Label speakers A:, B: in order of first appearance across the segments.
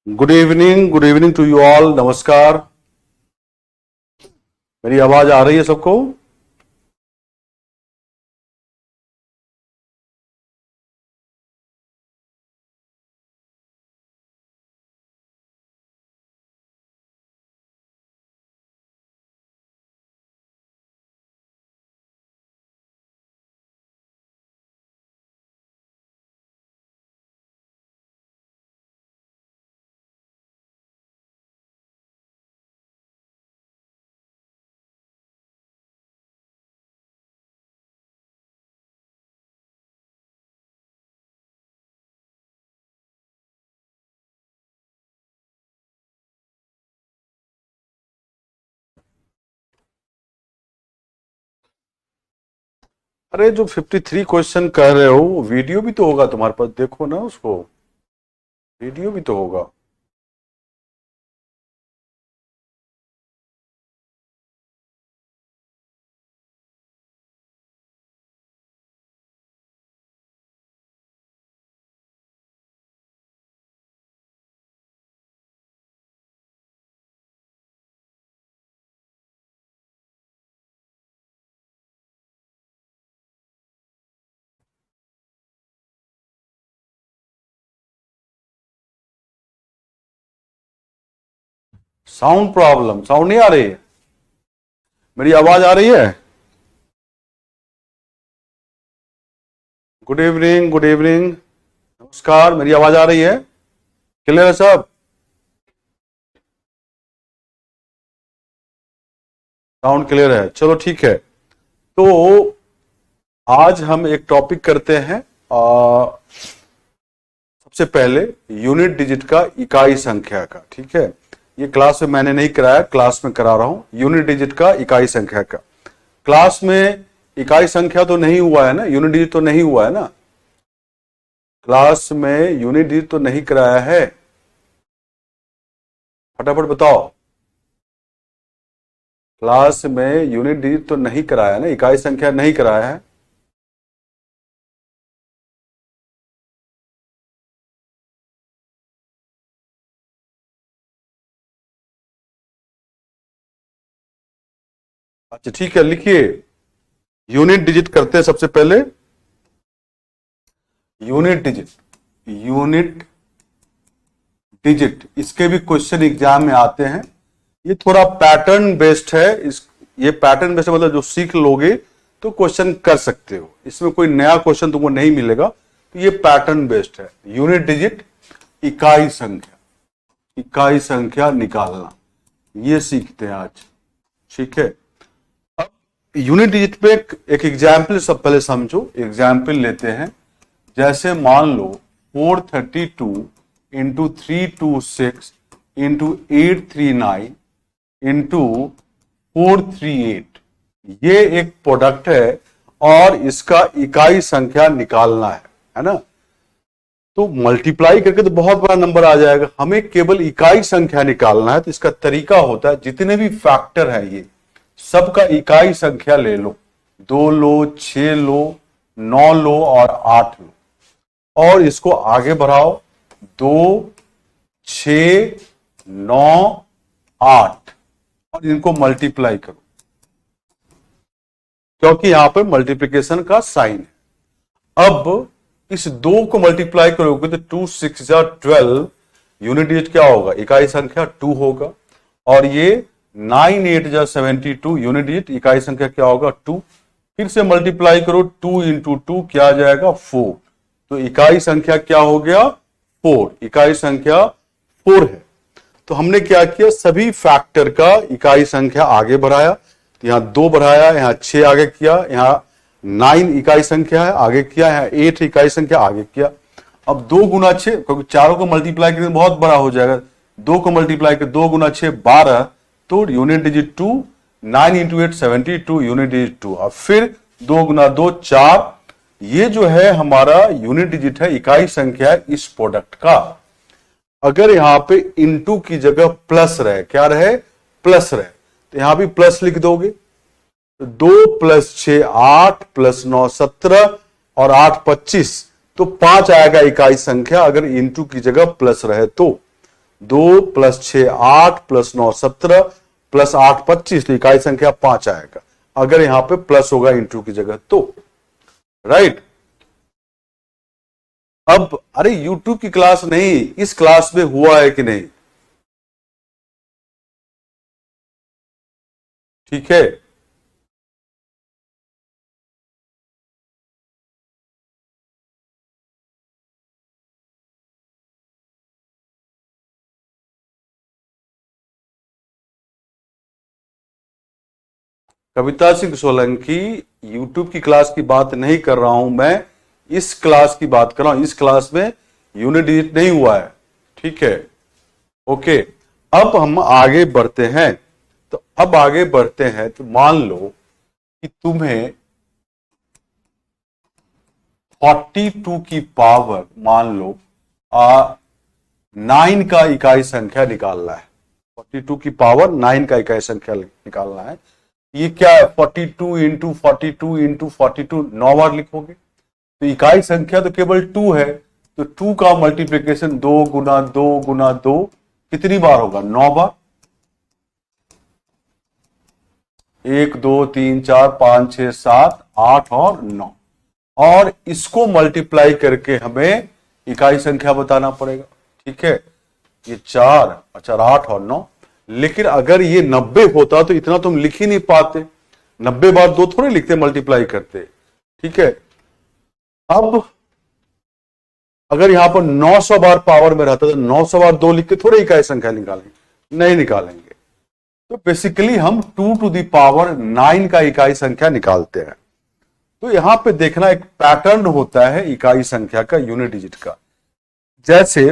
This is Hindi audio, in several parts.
A: Good evening to you all. नमस्कार। मेरी आवाज आ रही है सबको? अरे जो 53 क्वेश्चन कह रहे हो, वीडियो भी तो होगा तुम्हारे पास, देखो ना उसको। वीडियो भी तो होगा। साउंड प्रॉब्लम, साउंड नहीं आ रही है? मेरी आवाज आ रही है? गुड इवनिंग, गुड इवनिंग, नमस्कार। मेरी आवाज आ रही है? क्लियर है सब? साउंड क्लियर है, चलो ठीक है। तो आज हम एक टॉपिक करते हैं। सबसे पहले यूनिट डिजिट का, इकाई संख्या का। ठीक है, ये क्लास में मैंने नहीं कराया, क्लास में करा रहा हूं। यूनिट डिजिट का, इकाई संख्या का। क्लास में इकाई संख्या तो नहीं हुआ है ना, यूनिट डिजिट तो नहीं हुआ है ना। क्लास में यूनिट डिजिट तो नहीं कराया है, फटाफट बताओ। क्लास में यूनिट डिजिट तो नहीं कराया ना, इकाई संख्या नहीं कराया है। अच्छा ठीक है, लिखिए। यूनिट डिजिट करते हैं सबसे पहले। यूनिट डिजिट, यूनिट डिजिट, इसके भी क्वेश्चन एग्जाम में आते हैं। ये थोड़ा पैटर्न बेस्ड है। ये पैटर्न बेस्ड मतलब जो सीख लोगे तो क्वेश्चन कर सकते हो, इसमें कोई नया क्वेश्चन तुमको नहीं मिलेगा। तो ये पैटर्न बेस्ड है। यूनिट डिजिट, इकाई संख्या, इकाई संख्या निकालना, ये सीखते हैं आज। ठीक है, अब यूनिट डिजिट पे एक एग्जाम्पल सब पहले समझो। एग्जाम्पल लेते हैं। जैसे मान लो 432 इंटू 326 इंटू 839 इंटू 438, ये एक प्रोडक्ट है और इसका इकाई संख्या निकालना है ना। तो मल्टीप्लाई करके तो बहुत बड़ा नंबर आ जाएगा, हमें केवल इकाई संख्या निकालना है। तो इसका तरीका होता है, जितने भी फैक्टर हैं ये सबका इकाई संख्या ले लो। 2 लो, 6 लो, 9 लो और 8 लो, और इसको आगे बढ़ाओ। 2, 6, 9, 8, और इनको मल्टीप्लाई करो, क्योंकि यहां पर मल्टीप्लिकेशन का साइन है। अब इस 2 को मल्टीप्लाई करोगे तो 2 6 12, यूनिट डिजिट क्या होगा? इकाई संख्या 2 होगा। और ये 9 8 72, यूनिट डिजिट इकाई संख्या क्या होगा? 2। फिर से मल्टीप्लाई करो, 2 इंटू 2 क्या आ जाएगा? 4। तो इकाई संख्या क्या हो गया? 4। इकाई संख्या 4 है। तो हमने क्या किया, सभी फैक्टर का इकाई संख्या आगे बढ़ाया। तो यहां 2 बढ़ाया, यहां 6 आगे किया, यहां 9 इकाई संख्या है आगे किया, यहां 8 इकाई संख्या आगे किया। अब 2 गुना 6, क्योंकि चारों को मल्टीप्लाई करें बहुत बड़ा हो जाएगा। 2 को मल्टीप्लाई कर, 2 गुना 6 12, तो unit digit 2। 9 into 8 72, unit digit 2। अब फिर 2 गुना 2 4। ये जो है हमारा यूनिट डिजिट है, इकाई संख्या है इस प्रोडक्ट का। अगर यहां पे इनटू की जगह प्लस रहे, क्या रहे? प्लस रहे, तो यहां भी प्लस लिख दोगे। 2 + 6 8 + 9 17 और 8 25, तो 5 आएगा इकाई संख्या, अगर इनटू की जगह प्लस रहे तो। 2 प्लस 6 8 प्लस 9 17 प्लस 8 25, तो इकाई संख्या 5 आएगा अगर यहां पे प्लस होगा इंटू की जगह तो। राइट। अब अरे यूट्यूब की क्लास नहीं, इस क्लास में हुआ है कि नहीं? ठीक है। कविता सिंह सोलंकी, यूट्यूब की क्लास की बात नहीं कर रहा हूं मैं, इस क्लास की बात कर रहा हूं। इस क्लास में यूनिट डिजिट नहीं हुआ है। ठीक है, ओके। अब हम आगे बढ़ते हैं। तो अब आगे बढ़ते हैं तो मान लो कि तुम्हें 42 की पावर मान लो 9 का इकाई संख्या निकालना है। 42 की पावर 9 का इकाई संख्या निकालना है। ये क्या है? 42 इंटू 42 इंटू 42 9 बार लिखोगे तो इकाई संख्या तो केवल 2 है, तो 2 का मल्टीप्लीकेशन 2 गुना 2 गुना 2 कितनी बार होगा? 9 बार। 1 2 3 4 5 6 7 8 और 9, और इसको मल्टीप्लाई करके हमें इकाई संख्या बताना पड़ेगा। ठीक है, ये 4 अच्छा 8 और 9। लेकिन अगर ये 90 होता तो इतना तुम लिख ही नहीं पाते, 90 बार 2 थोड़े लिखते मल्टीप्लाई करते। ठीक है, अब अगर यहां पर 900 बार पावर में रहता तो 900 बार 2 लिख के थोड़े इकाई संख्या निकालेंगे, नहीं निकालेंगे। तो बेसिकली हम 2 टू द पावर 9 का इकाई संख्या निकालते हैं। तो यहां पे देखना एक पैटर्न होता है इकाई संख्या का, यूनिट डिजिट का। जैसे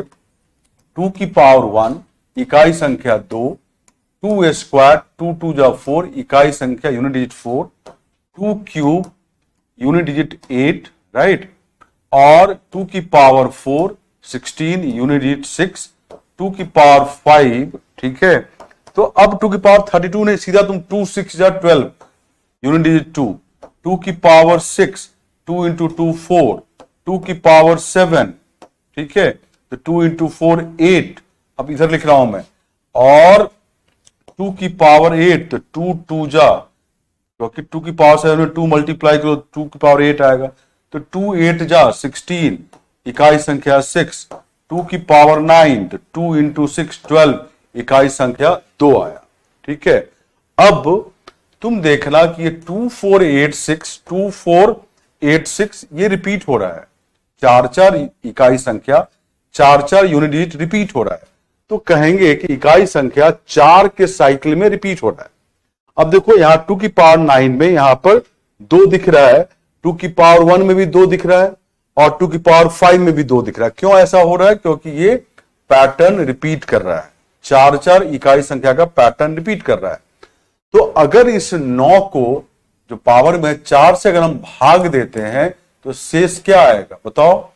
A: 2 की पावर 1 इकाई संख्या 2, 2 स्क्वायर 2 2 जा 4 इकाई संख्या unit digit 4, 2 cube unit digit 8, right. और 2 की पावर 4 16 यूनिट डिजिट 6, 2 की पावर 5, ठीक है। तो अब 2 की पावर 32 नहीं, सीधा तुम 2 6 जा 12 यूनिट डिजिट 2, 2 की पावर 6 2 इंटू 2 4, 2 की पावर 7, ठीक है। तो 2 इंटू 4 8, अब इधर लिख रहा हूं मैं, और 2 की पावर 8, तो 2 2 जा, क्योंकि 2 की पावर 7 में 2 मल्टीप्लाई करो 2 की पावर 8 आएगा, तो 2 8 जा 16 इकाई संख्या 6, 2 की पावर 9, तो 2 इंटू 6 12 इकाई संख्या 2 आया। ठीक है, अब तुम देखना कि ये 2486 2486 ये रिपीट हो रहा है, 4 इकाई संख्या 4 यूनिट डिजिट रिपीट हो रहा है। तो कहेंगे कि इकाई संख्या 4 के साइकिल में रिपीट हो रहा है। अब देखो यहां 2 की पावर 9 में यहां पर 2 दिख रहा है, 2 की पावर 1 में भी 2 दिख रहा है, और 2 की पावर 5 में भी 2 दिख रहा है। क्यों ऐसा हो रहा है? क्योंकि ये पैटर्न रिपीट कर रहा है, 4 इकाई संख्या का पैटर्न रिपीट कर रहा है। तो अगर इस 9 को जो पावर में 4 से अगर हम भाग देते हैं तो शेष क्या आएगा बताओ?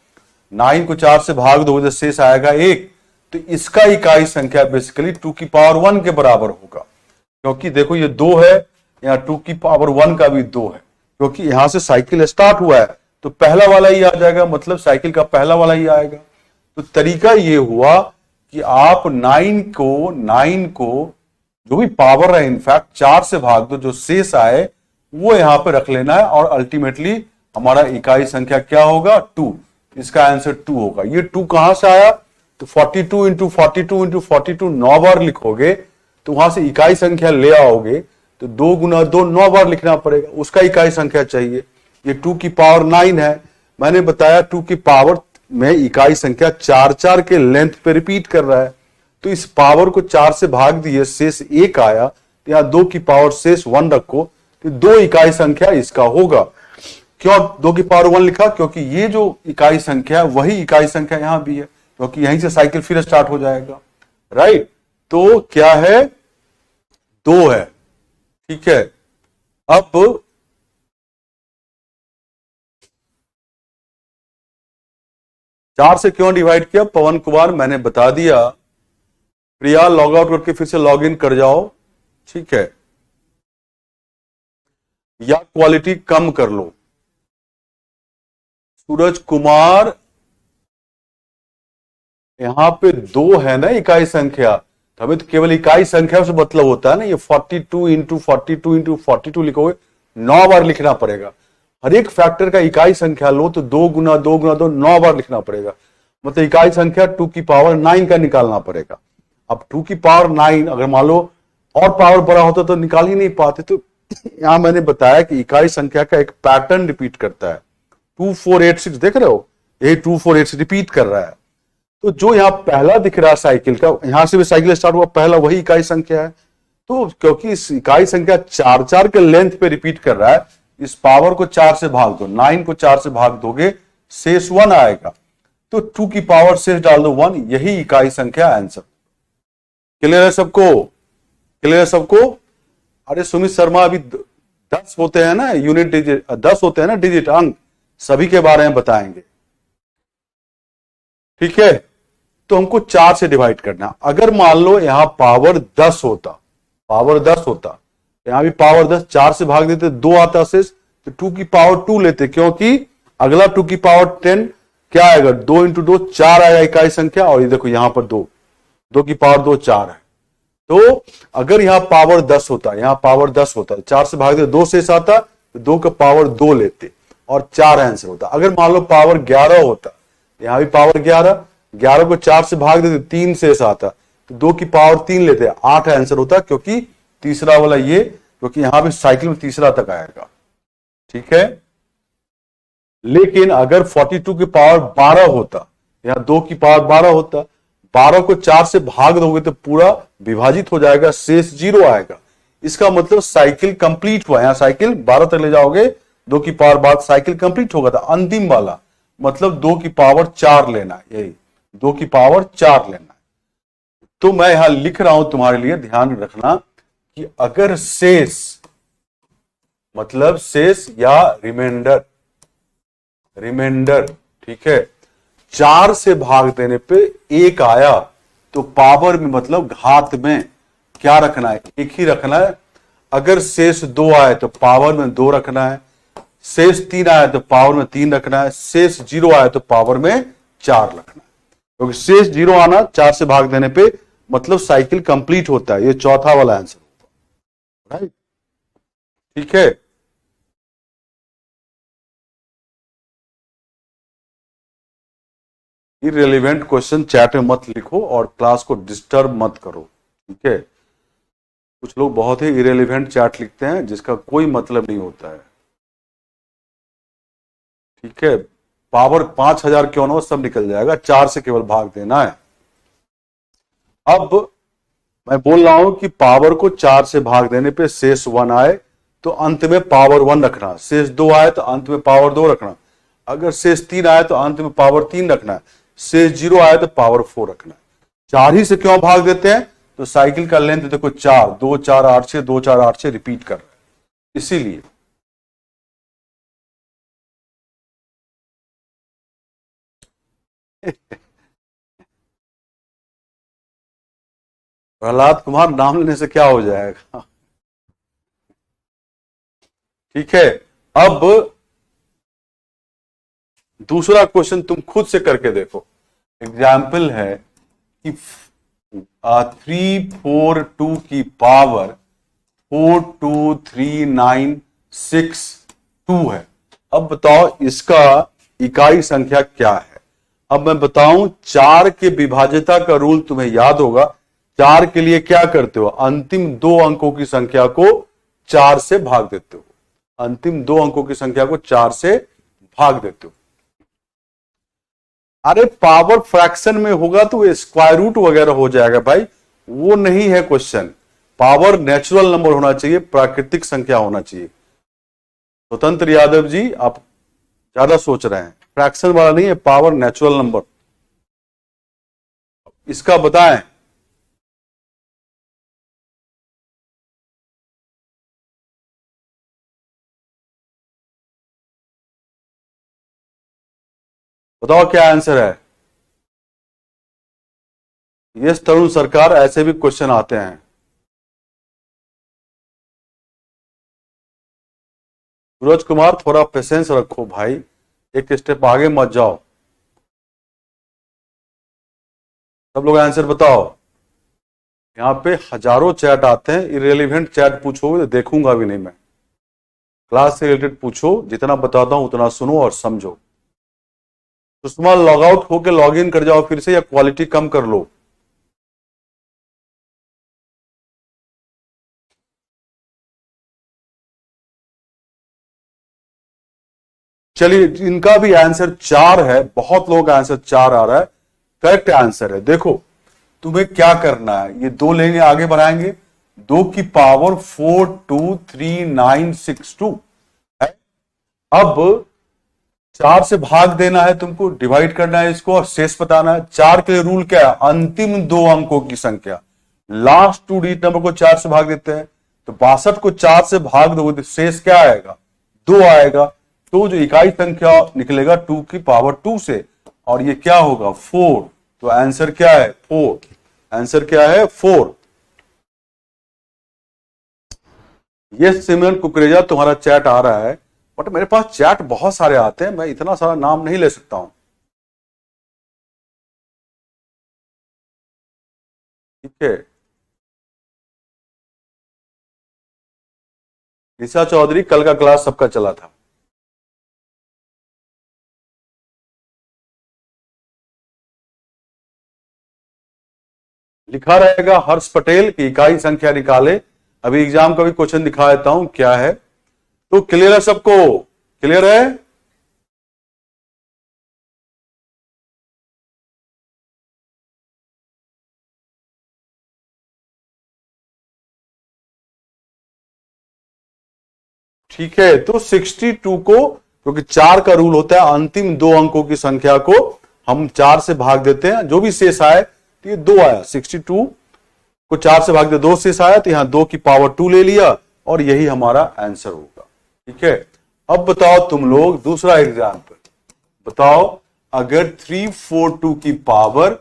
A: 9 को 4 से भाग दो तो शेष आएगा 1। तो इसका इकाई संख्या बेसिकली 2 की पावर 1 के बराबर होगा, क्योंकि देखो ये 2 है, यहां 2 की पावर 1 का भी 2 है, क्योंकि यहां से साइकिल स्टार्ट हुआ है तो पहला वाला ही आ जाएगा, मतलब साइकिल का पहला वाला ही आएगा। तो तरीका ये हुआ कि आप 9 को जो भी पावर है इनफैक्ट 4 से भाग दो, जो शेष आए वो यहां पे रख लेना है, और अल्टीमेटली हमारा इकाई संख्या क्या होगा? 2। इसका आंसर 2 होगा। ये 2 कहां से आया? तो 42 इंटू 42 इंटू 42 9 बार लिखोगे तो वहां से इकाई संख्या ले आओगे, तो 2 गुना 2 9 बार लिखना पड़ेगा, उसका इकाई संख्या चाहिए। ये 2 की पावर 9 है, मैंने बताया 2 की पावर में इकाई संख्या 4 के लेंथ पे रिपीट कर रहा है, तो इस पावर को 4 से भाग दिए, शेष 1 आया, तो यहां 2 की पावर शेष 1 रखो, तो 2 इकाई संख्या इसका होगा। क्यों 2 की पावर 1 लिखा? क्योंकि ये जो इकाई संख्या है वही इकाई संख्या यहां भी है, क्योंकि यहीं से साइकिल फिर स्टार्ट हो जाएगा, राइट। तो क्या है? 2 है। ठीक है, अब चार से क्यों डिवाइड किया? पवन कुमार मैंने बता दिया। प्रिया लॉग आउट करके फिर से लॉग इन कर जाओ, ठीक है, या क्वालिटी कम कर लो। सूरज कुमार यहाँ पे दो है ना इकाई संख्या, तो हमें तो केवल इकाई संख्या से मतलब होता है ना। ये 42 इंटू 42 लिखोगे 9 बार लिखना पड़ेगा। हर एक फैक्टर का इकाई संख्या लो तो 2 गुना 2 9 बार लिखना पड़ेगा। मतलब इकाई संख्या 2 की पावर 9 का निकालना पड़ेगा। अब 2 की पावर 9 अगर मान लो और पावर बड़ा होता तो निकाल ही नहीं पाते। तो यहां मैंने बताया कि इकाई संख्या का एक पैटर्न रिपीट करता है। 2486 देख रहे हो, यही 2486 रिपीट कर रहा है। तो जो यहाँ पहला दिख रहा है साइकिल का, यहां से भी साइकिल स्टार्ट हुआ, पहला वही इकाई संख्या है। तो क्योंकि इस इकाई संख्या 4 के लेंथ पे रिपीट कर रहा है, इस पावर को 4 से भाग दो, 9 को 4 से भाग दोगे शेष 1 आएगा। तो 2 की पावर शेष डाल दो 1, यही इकाई संख्या आंसर। क्लियर है सबको? क्लियर है सबको? अरे सुमित शर्मा, अभी 10 होते हैं ना यूनिट डिजिट, 10 होते हैं ना डिजिट अंक, सभी के बारे में बताएंगे। ठीक है, तो हमको 4 से डिवाइड करना। अगर मान लो यहां पावर 10 होता, पावर 10 होता, यहां भी पावर 10, 4 से भाग देते 2 आता शेष, तो 2 की पावर 2 लेते, क्योंकि अगला 2 की पावर 10 क्या आएगा, 2 इंटू 2 4 आएगा इकाई संख्या। और ये देखो यहां पर 2 की पावर 2 4 है। तो अगर यहां पावर 10 होता, यहां पावर 10 होता, 4 से भाग दे 2 शेष आता, तो 2 का पावर 2 लेते और 4 आंसर होता। अगर मान लो पावर 11 होता, यहां भी पावर 11 को 4 से भाग देते 3 शेष आता, तो 2 की पावर 3 लेते, 8 आंसर होता। क्योंकि तीसरा वाला ये, क्योंकि यहां भी साइकिल में तीसरा तक आएगा। ठीक है, लेकिन अगर 42 की पावर 12 होता, यहां 2 की पावर 12 होता, 12 को 4 से भाग दोगे तो पूरा विभाजित हो जाएगा, शेष 0 आएगा। इसका मतलब साइकिल कंप्लीट हुआ। यहां साइकिल 12 तक ले जाओगे, 2 की पावर 12, साइकिल कंप्लीट होगा था। अंतिम वाला मतलब 2 की पावर 4 लेना है, यही 2 की पावर 4 लेना है। तो मैं यहां लिख रहा हूं तुम्हारे लिए, ध्यान रखना कि अगर शेष मतलब शेष या रिमाइंडर, ठीक है, 4 से भाग देने पे 1 आया, तो पावर में मतलब घात में क्या रखना है, 1 ही रखना है। अगर शेष 2 आए तो पावर में 2 रखना है, शेष 3 आया तो पावर में 3 रखना है, शेष 0 आया तो पावर में 4 रखना है। क्योंकि शेष 0 आना 4 से भाग देने पे मतलब साइकिल कंप्लीट होता है। ये चौथा वाला आंसर होगा, राइट? ठीक है, इररिलेवेंट क्वेश्चन चैट में मत लिखो और क्लास को डिस्टर्ब मत करो। ठीक है, कुछ लोग बहुत ही इररिलेवेंट चैट लिखते हैं जिसका कोई मतलब नहीं होता है। ठीक है, पावर 5000 क्यों ना हो, सब निकल जाएगा, 4 से केवल भाग देना है। अब मैं बोल रहा हूं कि पावर को 4 से भाग देने पे शेष 1 आए तो अंत में पावर 1 रखना, शेष 2 आए तो अंत में पावर 2 रखना, अगर शेष 3 आए तो अंत में पावर 3 रखना, शेष 0 आए तो पावर 4 रखना। 4 ही से क्यों भाग देते हैं, तो साइकिल का लेंथ देखो 4, 2 4 8 6, 2 4 8 6 रिपीट कर रहा है, इसीलिए। प्रहलाद कुमार नाम लेने से क्या हो जाएगा? ठीक है, अब दूसरा क्वेश्चन तुम खुद से करके देखो। एग्जाम्पल है कि 342 की पावर 42396 है। अब बताओ इसका इकाई संख्या क्या है। अब मैं बताऊं, 4 के विभाज्यता का रूल तुम्हें याद होगा। 4 के लिए क्या करते हो, अंतिम 2 अंकों की संख्या को 4 से भाग देते हो, अंतिम 2 अंकों की संख्या को 4 से भाग देते हो। अरे पावर फ्रैक्शन में होगा तो स्क्वायर रूट वगैरह हो जाएगा भाई, वो नहीं है क्वेश्चन। पावर नेचुरल नंबर होना चाहिए, प्राकृतिक संख्या होना चाहिए। स्वतंत्र यादव जी, आप ज्यादा सोच रहे हैं, फ्रैक्शन वाला नहीं है, पावर नेचुरल नंबर। इसका बताएं। बताओ क्या आंसर है। यस तरुण सरकार, ऐसे भी क्वेश्चन आते हैं। सूरज कुमार, थोड़ा पेशेंस रखो भाई, एक स्टेप आगे मत जाओ। सब लोग आंसर बताओ। यहाँ पे हजारों चैट आते हैं, इरेलीवेंट चैट पूछोगे तो देखूंगा भी नहीं मैं। क्लास से रिलेटेड पूछो, जितना बताता हूं उतना सुनो और समझो। सुषमा लॉग आउट होके लॉग इन कर जाओ फिर से, या क्वालिटी कम कर लो। चलिए, इनका भी आंसर 4 है, बहुत लोगों का आंसर 4 आ रहा है, करेक्ट आंसर है। देखो तुम्हें क्या करना है, ये दो लेंगे आगे बढ़ाएंगे, 2 की पावर 42396 है। अब 4 से भाग देना है तुमको, डिवाइड करना है इसको और शेष बताना है। 4 के लिए रूल क्या है, अंतिम 2 अंकों की संख्या, लास्ट 2 डिजिट नंबर को 4 से भाग देते हैं। तो 62 को 4 से भाग दोगे तो शेष क्या आएगा, 2 आएगा। तो जो इकाई संख्या निकलेगा 2 की पावर 2 से, और ये क्या होगा 4। तो आंसर क्या है 4, आंसर क्या है 4। ये सिमरन कुकरेजा तुम्हारा चैट आ रहा है, बट मेरे पास चैट बहुत सारे आते हैं, मैं इतना सारा नाम नहीं ले सकता हूं। ठीक है, ईशा चौधरी, कल का क्लास सबका चला था। लिखा रहेगा हर्ष पटेल की इकाई संख्या निकाले। अभी एग्जाम का भी क्वेश्चन दिखा देता हूं क्या है। तो क्लियर है सबको, क्लियर है। ठीक है, तो 62 को, क्योंकि 4 का रूल होता है अंतिम 2 अंकों की संख्या को हम 4 से भाग देते हैं, जो भी शेष आए। तो ये 2 आया, 62 को 4 से भाग दे 2 शेष आया, तो यहां 2 की पावर 2 ले लिया और यही हमारा आंसर होगा। ठीक है, अब बताओ तुम लोग दूसरा एग्जाम्पल बताओ। अगर 342 की पावर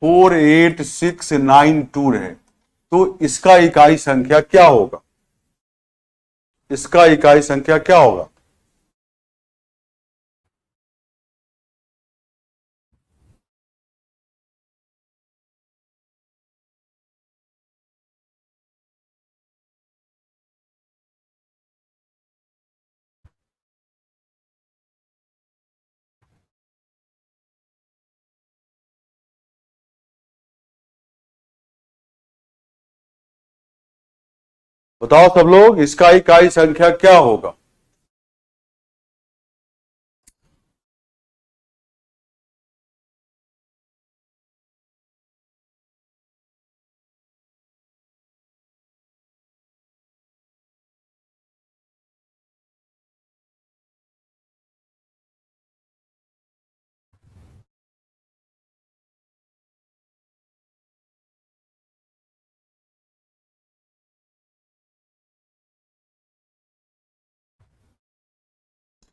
A: 48692 है तो इसका इकाई संख्या क्या होगा, इसका इकाई संख्या क्या होगा। बताओ सब लोग, इसका इकाई संख्या क्या होगा।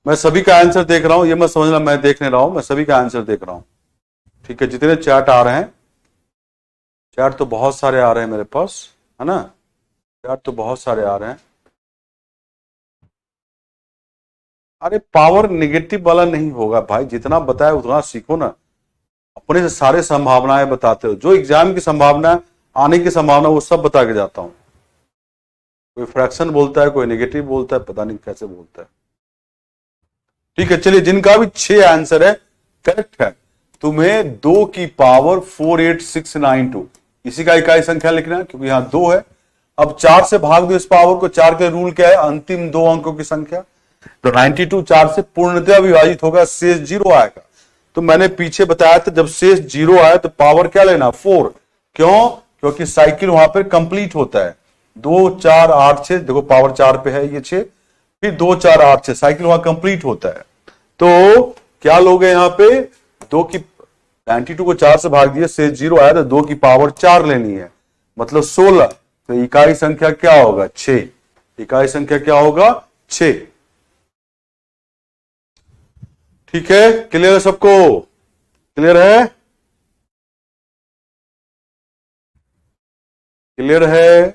A: मैं सभी का आंसर देख रहा हूं, ये मत समझना मैं देख नहीं रहा हूं, मैं सभी का आंसर देख रहा हूं। ठीक है, जितने चैट आ रहे हैं, चैट तो बहुत सारे आ रहे हैं मेरे पास, है ना, चैट तो बहुत सारे आ रहे हैं। अरे पावर निगेटिव वाला नहीं होगा भाई, जितना बताया उतना सीखो ना। अपने से सारे संभावनाएं बताते हो, जो एग्जाम की संभावना आने की संभावना वो सब बता के जाता हूं। कोई फ्रैक्शन बोलता है, कोई नेगेटिव बोलता है, पता नहीं कैसे बोलता है। ठीक है, चलिए, जिनका भी 6 आंसर है करेक्ट है, तुम्हें 2 की पावर 48692 इसी का इकाई संख्या लिखना है, क्योंकि यहां 2 है। अब 4 से भाग दो इस पावर को, 4 का रूल क्या है, अंतिम 2 अंकों की संख्या। तो 92 4 से पूर्णतः विभाजित होगा, शेष 0 आएगा। तो मैंने पीछे बताया था जब शेष 0 आए तो पावर क्या लेना 4। क्यों, क्योंकि साइकिल वहां पर कंप्लीट होता है। 2 4 8 6, देखो पावर 4 पे है ये 6, फिर 2 4 8 6, साइकिल वहां कंप्लीट होता है। तो क्या लोग हैं यहां पे, 2 की 92 को 4 से भाग दिया, शेष 0 आया, तो 2 की पावर 4 लेनी है, मतलब 16। तो इकाई संख्या क्या होगा 6, इकाई संख्या क्या होगा 6। ठीक है, क्लियर है सबको, क्लियर है, क्लियर है।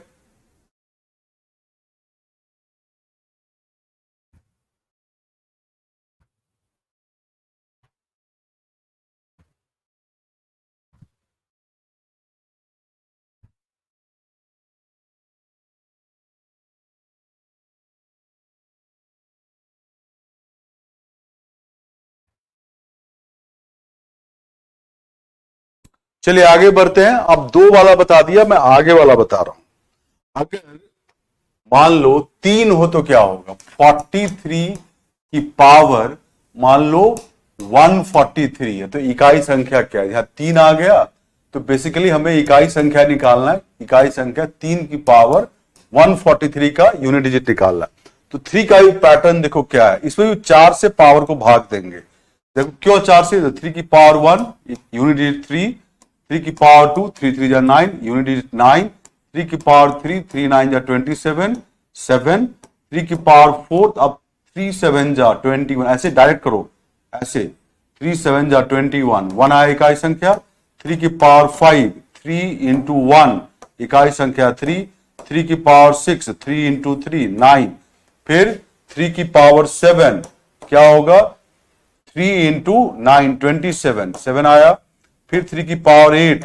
A: चलिए आगे बढ़ते हैं। अब 2 वाला बता दिया, मैं आगे वाला बता रहा हूं। अगर मान लो 3 हो तो क्या होगा? 43 की पावर मान लो 143 है, तो इकाई संख्या क्या है? यहां 3 आ गया, तो बेसिकली हमें इकाई संख्या निकालना है। इकाई संख्या 3 की पावर 143 का यूनिट डिजिट निकालना है। तो 3 का भी पैटर्न देखो क्या है, इसमें भी 4 से पावर को भाग देंगे। देखो क्यों 4 से? 3 की पावर 1 यूनिट डिजिट 3 की पावर 2 3 3 जा 9 यूनिट डिजिट 9, 3 की पावर 3 3 9 जा 27 7, 3 की पावर 4 अब 3 7 जा 21, ऐसे डायरेक्ट करो, ऐसे 3 7 जा 21 1 आया इकाई संख्या। 3 की पावर 5 3 इंटू 1 इकाई संख्या 3, 3 की पावर 6 3 इंटू 3 9, फिर 3 की पावर 7 क्या होगा? 3 इंटू 9 27 7 आया, फिर 3 की पावर 8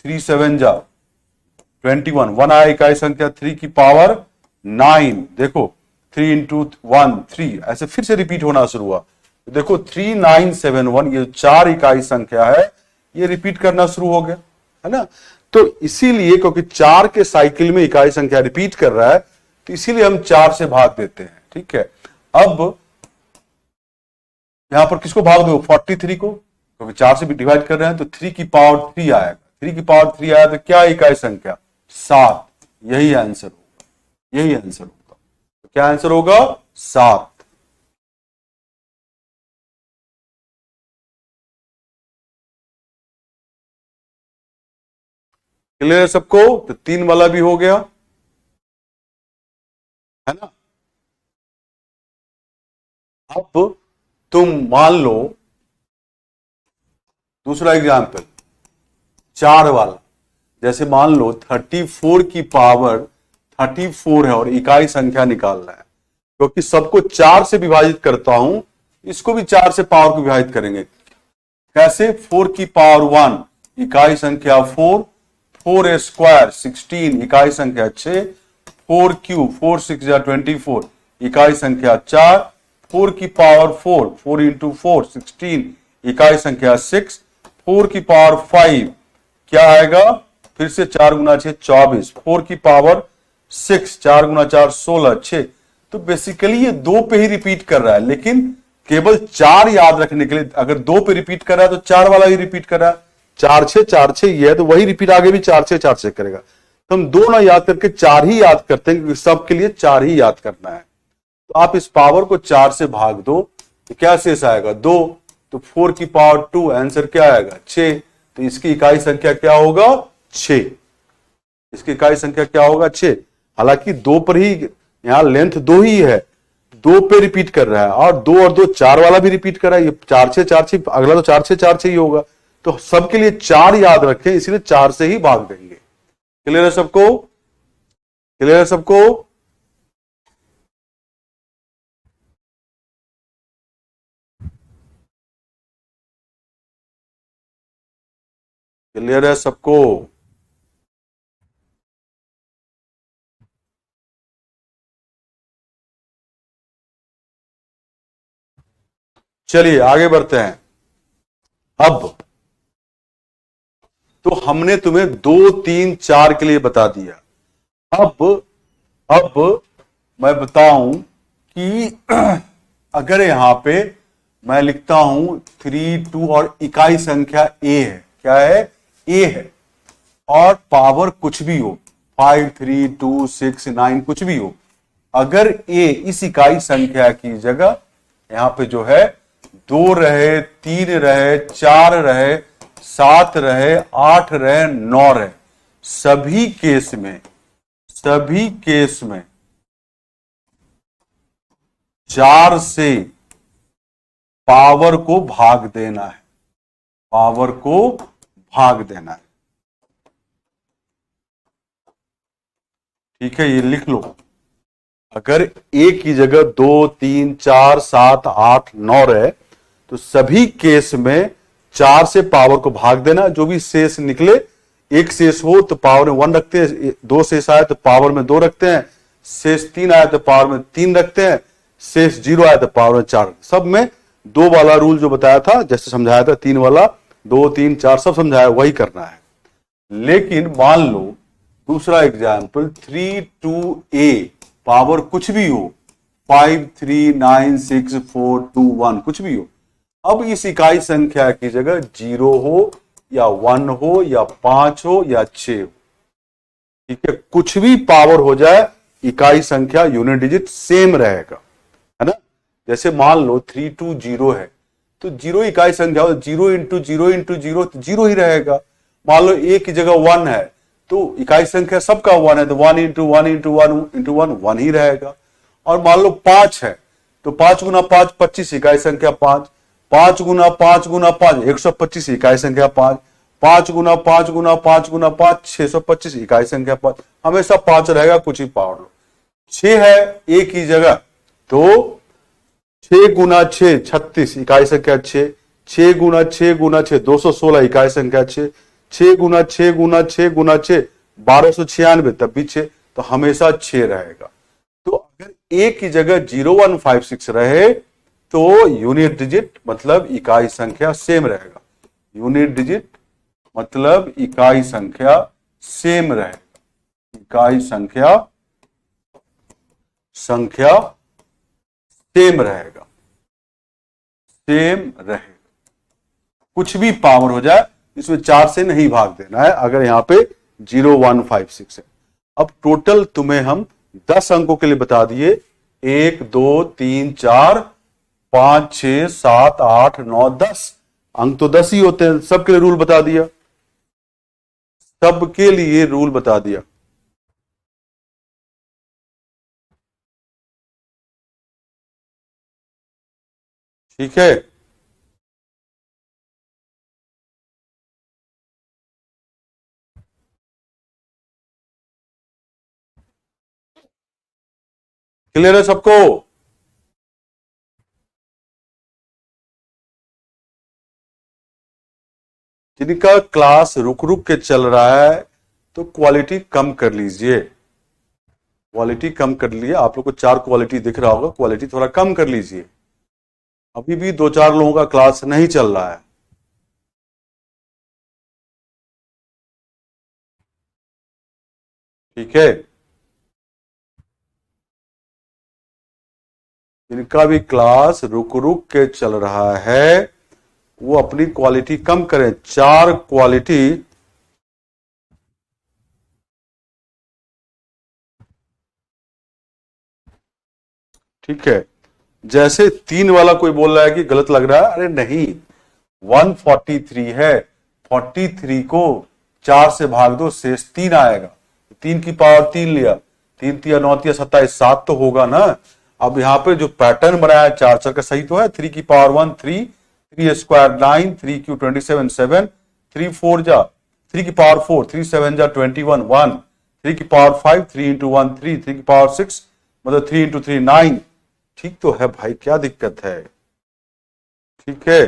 A: 3 7 जा 21 1 आया इकाई संख्या। 3 की पावर 9 देखो 3 इंटू 1 3, ऐसे फिर से रिपीट होना शुरू हुआ। देखो 3971 ये 4 इकाई संख्या है, ये रिपीट करना शुरू हो गया, है ना। तो इसीलिए क्योंकि 4 के साइकिल में इकाई संख्या रिपीट कर रहा है, तो इसीलिए हम 4 से भाग देते हैं। ठीक है, अब यहां पर किसको भाग दो? 43 को, क्योंकि 4 से भी डिवाइड कर रहे हैं, तो 3 की पावर 3 आएगा। 3 की पावर 3 आया तो क्या इकाई संख्या? 7। यही आंसर होगा, यही आंसर होगा। तो क्या आंसर होगा? 7। क्लियर है सबको? तो 3 वाला भी हो गया, है ना। अब तुम मान लो दूसरा एग्जाम्पल 4 वाला। जैसे मान लो 34 की पावर 34 है और इकाई संख्या निकालना है, क्योंकि सबको 4 से विभाजित करता हूं, इसको भी 4 से पावर को विभाजित करेंगे। कैसे? 4 की पावर 1 इकाई संख्या 4, 4 स्क्वायर 16 इकाई संख्या 6, 4 क्यूब 4 6 जा 24 इकाई संख्या 4, 4 की पावर 4 4 इंटू 4 16 इकाई संख्या 6, 4 की पावर 5 क्या आएगा? फिर से 4 गुना 6 24, 4 की पावर 6 4 गुना 4 16 6। तो बेसिकली ये 2 पे ही रिपीट कर रहा है, लेकिन केवल 4 याद रखने के लिए, अगर 2 पे रिपीट कर रहा है तो 4 वाला ही रिपीट कर रहा है। 4 6 ये है, तो वही रिपीट आगे भी 4 6 करेगा। तो हम 2 ना याद करके 4 ही याद करते हैं, क्योंकि सबके लिए 4 ही याद करना है। तो आप इस पावर को 4 से भाग दो, तो क्या शेष आएगा? 2। तो 4 की पावर 2 आंसर क्या आएगा? 6। तो इसकी इकाई संख्या क्या होगा? 6। इसकी इकाई संख्या क्या होगा? 6। हालांकि 2 पर ही, यहां लेंथ 2 ही है, 2 पे रिपीट कर रहा है, और 2 और 2 4 वाला भी रिपीट कर रहा है। ये 4 6 अगला तो 4 6 ही होगा। तो सबके लिए 4 याद रखें, इसलिए 4 से ही भाग देंगे। क्लियर है सबको? क्लियर है सबको? क्लियर है सबको? चलिए आगे बढ़ते हैं। अब तो हमने तुम्हें 2 3 4 के लिए बता दिया। अब मैं बताऊं कि अगर यहां पे मैं लिखता हूं 3 2 और इकाई संख्या a है, क्या है? a है, और पावर कुछ भी हो, 5 3 2 6 9 कुछ भी हो। अगर a इस इकाई संख्या की जगह यहां पे जो है 2 रहे, 3 रहे, 4 रहे, 7 रहे, 8 रहे, 9 रहे, सभी केस में 4 से पावर को भाग देना है, पावर को भाग देना है। ठीक है, ये लिख लो। अगर a की जगह 2 3 4 7 8 9 रहे, तो सभी केस में 4 से पावर को भाग देना। जो भी शेष निकले, एक शेष हो तो पावर में 1 रखते हैं, 2 शेष आए तो पावर में 2 रखते हैं, शेष 3 आए तो पावर में 3 रखते हैं, शेष 0 आए तो पावर में 4। सब में 2 वाला रूल जो बताया था, जैसे समझाया था 3 वाला, 2 3 4 सब समझाया, वही करना है। लेकिन मान लो दूसरा एग्जाम्पल 3 2 a पावर कुछ भी हो, 5 3 9 6 4 2 1 कुछ भी हो। अब इस इकाई संख्या की जगह 0 हो या 1 हो या 5 हो या 6 हो, ठीक है, कुछ भी पावर हो जाए, इकाई संख्या यूनिट डिजिट सेम रहेगा, है ना। जैसे मान लो 3 2 0 है तो 0 इकाई संख्या हो, 0 इंटू 0 इंटू 0 तो 0 ही रहेगा। मान लो a की जगह 1 है तो इकाई संख्या सबका 1 है तो 1 इंटू 1 इंटू 1 इंटू 1 1 ही रहेगा। और मान लो 5 है तो 5 गुना 5 25 इकाई संख्या 5, 5 गुना 5 गुना 5 125 इकाई संख्या 5, 5 गुना 5 गुना 5 गुना 5 625 इकाई संख्या 5, हमेशा 5 रहेगा, कुछ ही पावर लो। 6 है a की जगह तो 6 गुना 6 36 इकाई संख्या 6, 6 गुना 6 गुना 6 216 इकाई संख्या 6, 6 गुना 6 गुना 6 गुना 6 1296 तब भी 6, तो हमेशा 6 रहेगा। तो अगर a की जगह 0156 रहे तो यूनिट डिजिट मतलब इकाई संख्या सेम रहेगा, यूनिट डिजिट मतलब इकाई संख्या सेम रहेगा, इकाई संख्या सेम रहेगा, सेम रहेगा। कुछ भी पावर हो जाए इसमें 4 से नहीं भाग देना है अगर यहां पे 0156 है। अब टोटल तुम्हें हम 10 अंकों के लिए बता दिए, 1 2 3 4 5 6 7 8 9 10 अंक तो 10 ही होते हैं। सबके लिए रूल बता दिया, सबके लिए रूल बता दिया। ठीक है, क्लियर है सबको? जिनका क्लास रुक रुक के चल रहा है तो क्वालिटी कम कर लीजिए, क्वालिटी कम कर लिए। आप लोग को 4 क्वालिटी दिख रहा होगा, क्वालिटी थोड़ा कम कर लीजिए। अभी भी 2 4 लोगों का क्लास नहीं चल रहा है। ठीक है, जिनका भी क्लास रुक रुक के चल रहा है वो अपनी क्वालिटी कम करें। 4 क्वालिटी ठीक है। जैसे 3 वाला कोई बोल रहा है कि गलत लग रहा है, अरे नहीं 143 है, 43 को 4 से भाग दो शेष 3 आएगा, 3 की पावर 3 लिया, 3 तिया 9 तिया 27 7 तो होगा ना। अब यहाँ पे जो पैटर्न बनाया है 4 4 का सही तो है, 3 की पावर 1 3, 3 स्क्वायर 9, 3 क्यू 27 7, 3 4 जा 3 की पावर 4, 3 7 जा 21 1, 3 की पावर 5, 3 इंटू 1 3, 3 की पावर 6 मतलब 3 इंटू 3 9। ठीक तो है भाई, क्या दिक्कत है? ठीक है,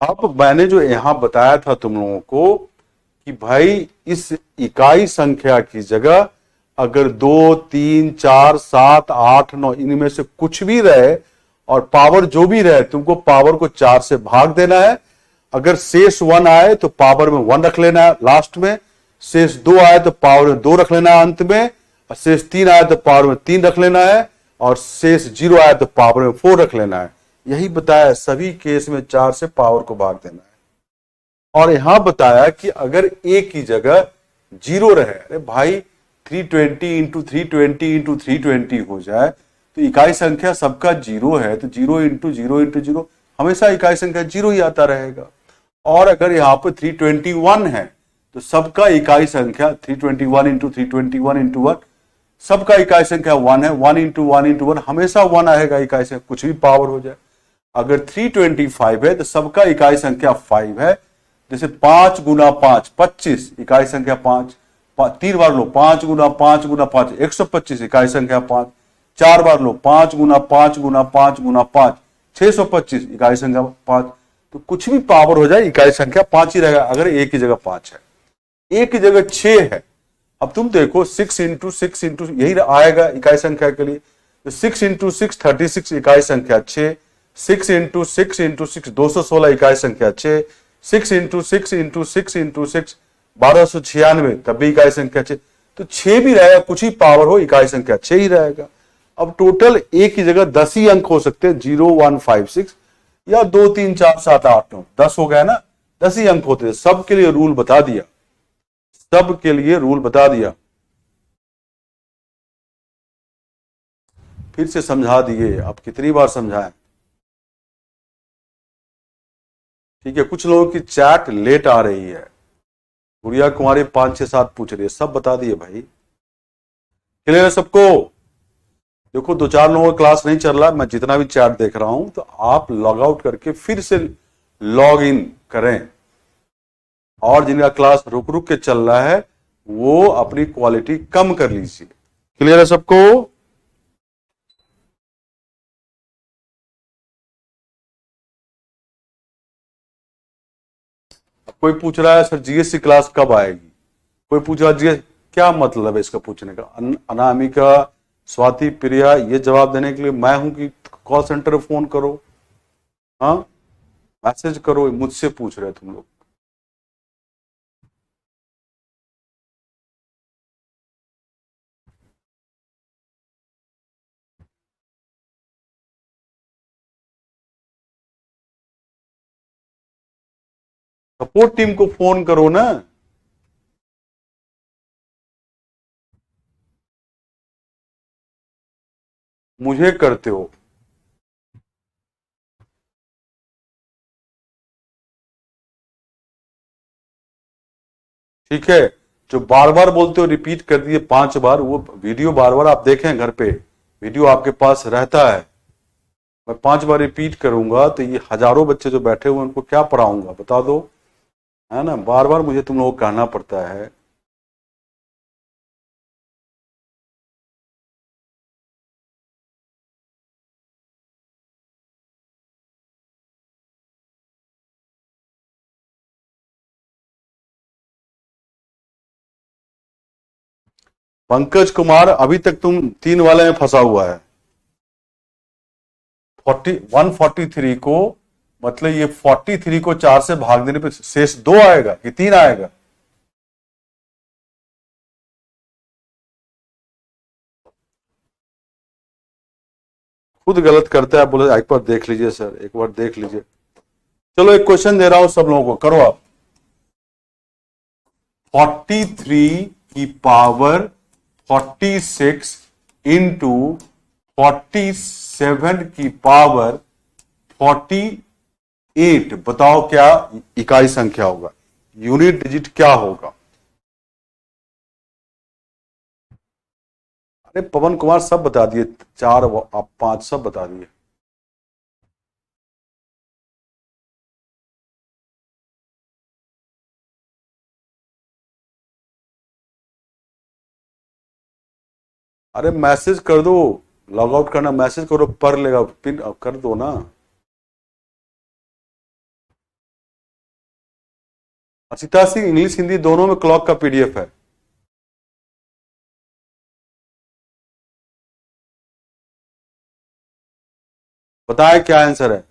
A: अब मैंने जो यहां बताया था तुम लोगों को कि भाई इस इकाई संख्या की जगह अगर 2 3 4 7 8 9 इनमें से कुछ भी रहे और पावर जो भी रहे, तुमको पावर को 4 से भाग देना है। अगर शेष 1 आए तो पावर में 1 रख लेना है लास्ट में, शेष 2 आए तो पावर में 2 रख लेना है अंत में, और शेष 3 आए तो पावर में 3 रख लेना है, और शेष 0 आए तो पावर में 4 रख लेना है। यही बताया, सभी केस में 4 से पावर को भाग देना है। और यहां बताया कि अगर a की जगह 0 रहे, अरे भाई 320 इंटू 320 इंटू 320 हो जाए तो इकाई संख्या सबका 0 है तो 0 इंटू 0 इंटू 0 हमेशा इकाई संख्या 0 ही आता रहेगा। और अगर यहाँ पे 321 है तो सबका इकाई संख्या 321 इंटू 321 इंटू 1 सबका इकाई संख्या 1 है, 1 इंटू 1 इंटू 1 हमेशा 1 आएगा इकाई संख्या, कुछ भी पावर हो जाए। अगर 325 है तो सबका इकाई संख्या 5 है, जैसे 5 गुना 5 25 इकाई संख्या 5, 3 बार लो 5 गुना 5 गुना 5 125 इकाई संख्या 5, 4 बार लो 5 गुना 5 गुना 5 गुना 5 625 इकाई संख्या 5। तो कुछ भी पावर हो जाए इकाई संख्या 5 ही रहेगा अगर a की जगह 5 है। a की जगह 6 है, अब तुम देखो 6 इंटू 6 इंटू यही आएगा इकाई संख्या के लिए, 6 इंटू 6 36 इकाई संख्या 6, 6 इंटू 6 इंटू 6 216 इकाई संख्या 6, 6 इंटू 6 इंटू 6 इंटू 6 1296 तब भी इकाई संख्या 6, तो 6 भी रहेगा, कुछ ही पावर हो इकाई संख्या 6 ही रहेगा। अब टोटल एक ही जगह 10 ही अंक हो सकते हैं, 0 1 5 6 या 2 3 4 7 8 9 10 हो गया ना, 10 ही अंक होते हैं। सबके लिए रूल बता दिया, सबके लिए रूल बता दिया, फिर से समझा दिए। अब कितनी बार समझाएं? ठीक है, कुछ लोगों की चैट लेट आ रही है। गुड़िया कुमारी 5 6 7 पूछ रही है, सब बता दिए भाई। क्लियर है सबको? देखो 2 4 लोगों का क्लास नहीं चल रहा, मैं जितना भी चैट देख रहा हूं, तो आप लॉग आउट करके फिर से लॉग इन करें, और जिनका क्लास रुक रुक के चल रहा है वो अपनी क्वालिटी कम कर लीजिए। क्लियर है सबको? कोई पूछ रहा है सर जीएस की क्लास कब आएगी, कोई पूछ रहा है जीएस, क्या मतलब है इसका पूछने का? अनामिका, स्वाति, प्रिया, ये जवाब देने के लिए मैं हूं कि कॉल सेंटर में फोन करो? हाँ, मैसेज करो, मुझसे पूछ रहे तुम लोग। सपोर्ट टीम को फोन करो ना। मुझे करते हो। ठीक है, जो बार बार बोलते हो रिपीट कर दिए 5 बार, वो वीडियो बार बार आप देखें घर पे, वीडियो आपके पास रहता है। मैं 5 बार रिपीट करूंगा तो ये हजारों बच्चे जो बैठे हुए उनको क्या पढ़ाऊंगा बता दो, है ना? बार बार मुझे तुम लोगों को कहना पड़ता है। पंकज कुमार, अभी तक तुम 3 वाले में फंसा हुआ है। 143 को, मतलब ये 43 को 4 से भाग देने पे शेष 2 आएगा कि 3 आएगा? खुद गलत करता है, बोले एक बार देख लीजिए सर, एक बार देख लीजिए। चलो एक क्वेश्चन दे रहा हूं सब लोगों को, करो आप। 43 की पावर 46 इंटू 47 की पावर 48, बताओ क्या इकाई संख्या होगा, यूनिट डिजिट क्या होगा? अरे पवन कुमार सब बता दिए, 4 आप 5 सब बता दिए। अरे मैसेज कर दो, लॉग आउट करना, मैसेज करो, पढ़ लेगा, पिन कर दो ना। असिता सिंह, इंग्लिश हिंदी दोनों में क्लॉक का पीडीएफ है। बताए क्या आंसर है?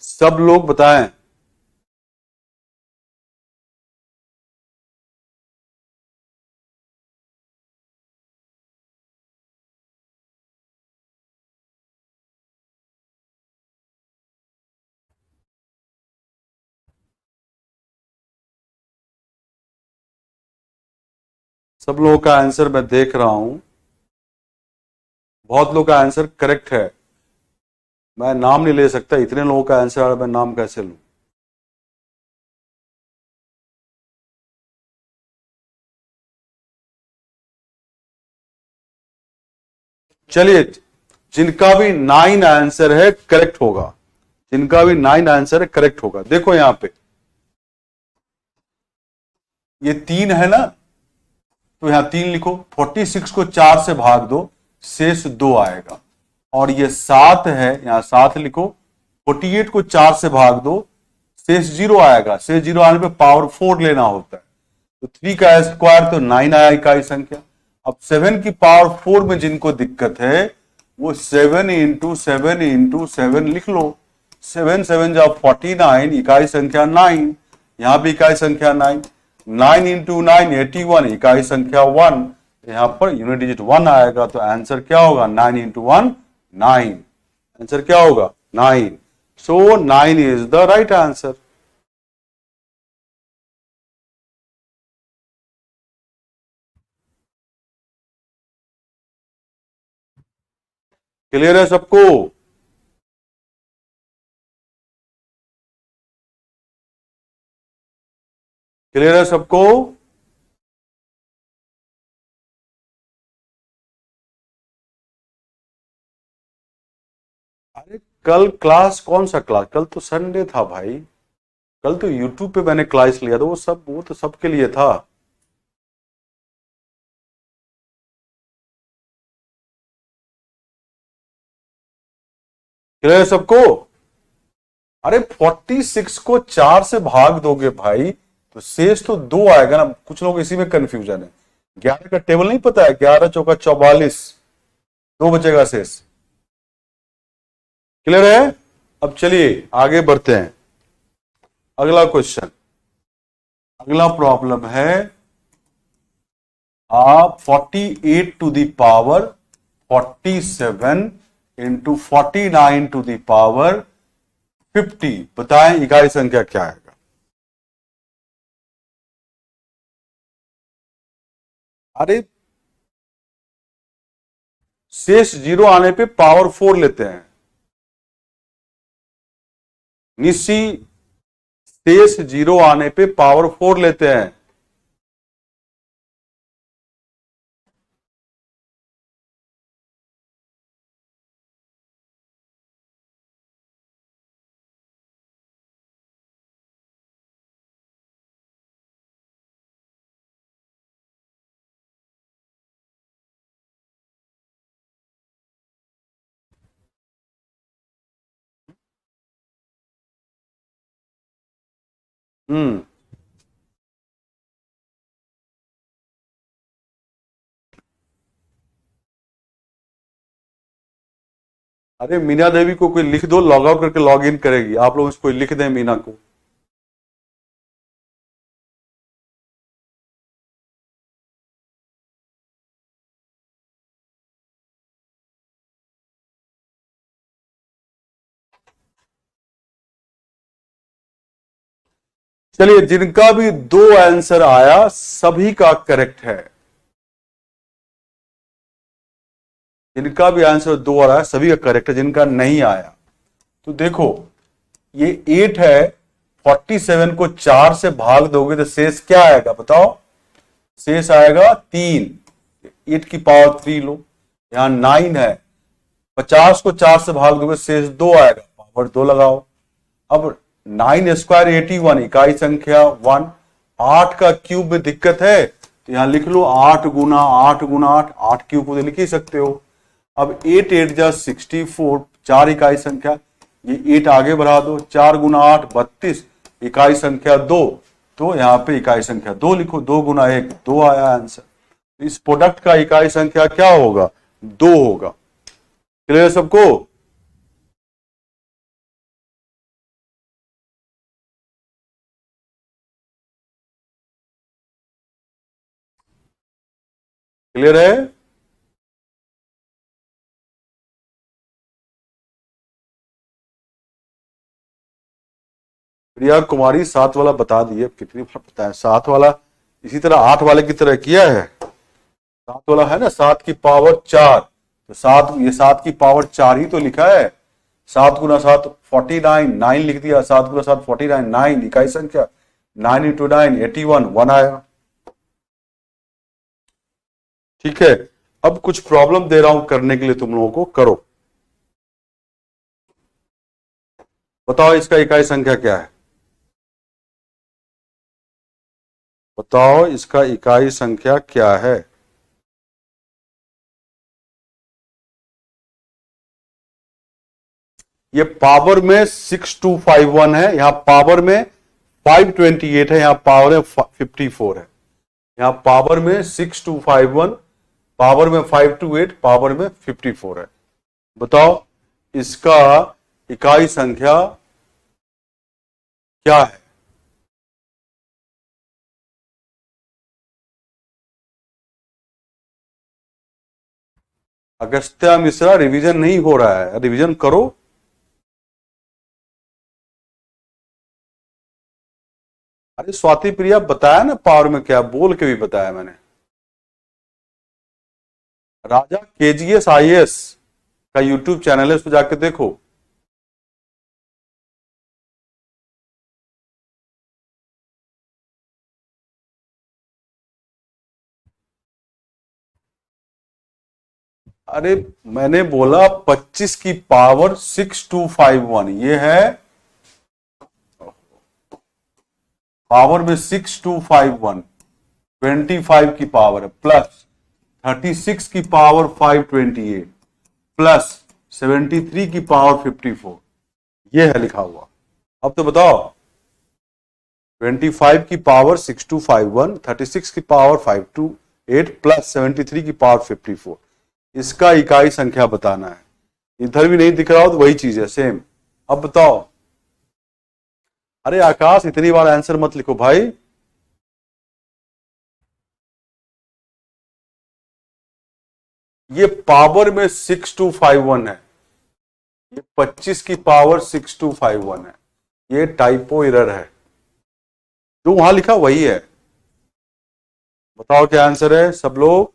A: सब लोग बताएं। सब लोगों का आंसर मैं देख रहा हूं, बहुत लोगों का आंसर करेक्ट है। मैं नाम नहीं ले सकता, इतने लोगों का आंसर आ रहा है, मैं नाम कैसे लूं? चलिए, जिनका भी 9 आंसर है करेक्ट होगा, जिनका भी 9 आंसर है करेक्ट होगा। देखो यहां पे ये 3 है ना, तो यहां 3 लिखो। 46 को 4 से भाग दो, शेष 2 आएगा। और ये 7 है, यहां 7 लिखो। 48 को 4 से भाग दो, शेष 0 आएगा। शेष 0 आने पे पावर 4 लेना होता है, तो 3 का स्क्वायर तो 9 आया इकाई संख्या। अब 7 की पावर 4 में जिनको दिक्कत है वो 7 इंटू 7 इंटू 7 लिख लो। 7 7 जा 49, इकाई संख्या 9, यहां भी इकाई संख्या 9। 9 इंटू 9 81, इकाई संख्या 1, यहां पर यूनिट डिजिट 1 आएगा। तो आंसर क्या होगा? 9 इंटू 1 9। आंसर क्या होगा? 9। सो 9 is the right answer. Clear है सबको? क्लियर है सबको? अरे कल क्लास, कौन सा क्लास? कल तो संडे था भाई, कल तो यूट्यूब पे मैंने क्लास लिया था, वो तो सबके लिए था। क्लियर है सबको? अरे 46 को 4 से भाग दोगे भाई तो शेष तो 2 आएगा ना। कुछ लोग इसी में कंफ्यूजन है। 11 का टेबल नहीं पता है? 11 चौका 44, 2 बचेगा शेष। क्लियर है? अब चलिए आगे बढ़ते हैं। अगला क्वेश्चन, अगला प्रॉब्लम है आप 48 to the power 47 into 49 to the power 50, बताएं इकाई संख्या क्या आएगा? अरे शेष 0 आने पे पावर 4 लेते हैं निशी, शेष 0 आने पे पावर 4 लेते हैं। हम्म, अरे मीना देवी को कोई लिख दो, लॉग आउट करके लॉग इन करेगी। आप लोग इसको लिख दें मीना को। चलिए, जिनका भी 2 आंसर आया सभी का करेक्ट है। जिनका भी आंसर 2 आ रहा है सभी का करेक्ट है। जिनका नहीं आया तो देखो, ये 8 है। 47 को 4 से भाग दोगे तो शेष क्या आएगा बताओ? शेष आएगा 3। 8 की पावर 3 लो। यहां 9 है। 50 को 4 से भाग दोगे शेष 2 आएगा, पावर 2 लगाओ। अब 9 स्क्वायर 81, इकाई संख्या 1। 8 का क्यूब में दिक्कत है तो यहां लिख लो 8 गुना 8 गुना 8, 8 क्यूब को लिख ही सकते हो। अब 8 8 जा 64, 4 इकाई संख्या, ये 8 आगे बढ़ा दो। 4 गुना 8 32, इकाई संख्या 2, तो यहां पे इकाई संख्या 2 लिखो। 2 गुना 1 2 आया आंसर। इस प्रोडक्ट का इकाई संख्या क्या होगा? 2 होगा। क्लियर सबको? क्लियर है? प्रिया कुमारी 7 वाला बता दिए, कितनी बार बताया 7 वाला। इसी तरह 8 वाले की तरह किया है। 7 वाला है ना, 7 की पावर 4, तो 7, ये 7 की पावर 4 ही तो लिखा है। 7 गुना 7 49, 9 लिख दिया। 7 गुना 7 49, 9 इकाई संख्या। 9 इंटू 9 81, 1 आया। ठीक है। अब कुछ प्रॉब्लम दे रहा हूं करने के लिए, तुम लोगों को करो। बताओ इसका इकाई संख्या क्या है? बताओ इसका इकाई संख्या क्या है? ये पावर में 6251 है, यहां पावर में 528 है, यहां पावर में 54 है। यहां पावर में 6251, पावर में 528, पावर में 54 है। बताओ इसका इकाई संख्या क्या है? अगस्त्या मिश्रा, रिवीजन नहीं हो रहा है, रिवीजन करो। अरे स्वाति प्रिया, बताया ना पावर में क्या, बोल के भी बताया मैंने। राजा केजीएस आईएएस का यूट्यूब चैनल है, उस पर जाके देखो। अरे मैंने बोला 25 की पावर 6251, ये है पावर में 6251, 25 की पावर है, प्लस 36 की पावर 528, प्लस 73 की पावर 54, ये है लिखा हुआ। अब तो बताओ 25 की पावर 6251, 36 की पावर 528, प्लस 73 की पावर 54, इसका इकाई संख्या बताना है। इधर भी नहीं दिख रहा हो तो वही चीज है, सेम। अब बताओ। अरे आकाश, इतनी बार आंसर मत लिखो भाई। ये पावर में 6251 है, ये 25 की पावर 6251 है, ये टाइपो एरर है, जो वहां लिखा वही है। बताओ क्या आंसर है सब लोग?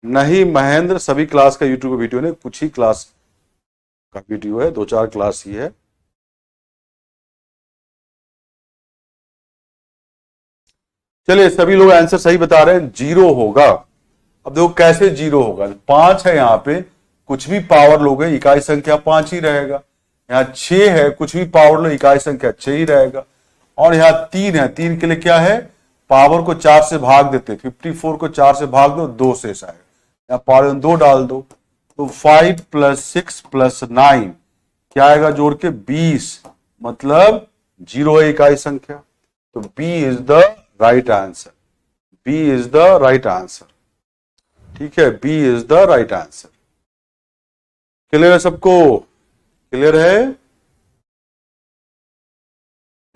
A: नहीं महेंद्र, सभी क्लास का यूट्यूब वीडियो नहीं, कुछ ही क्लास का वीडियो है, 2-4 क्लास ही है। चलिए सभी लोग आंसर सही बता रहे हैं, 0 होगा। अब देखो कैसे 0 होगा, 5 है यहां पे, कुछ भी पावर लोगे इकाई संख्या 5 ही रहेगा। यहाँ 6 है, कुछ भी पावर लो इकाई संख्या 6 ही रहेगा। और यहाँ 3 है, 3 के लिए क्या है, पावर को 4 से भाग देते, 54 को 4 से भाग दो, 2 शेष आएगा, यहाँ पावर में 2 डाल दो, तो 5 + 6 + 9 क्या आएगा जोड़ के, 20, मतलब 0 है इकाई संख्या। तो B is the right answer, B is the right answer. ठीक है, B is the right answer. Clear है सबको? क्लियर है?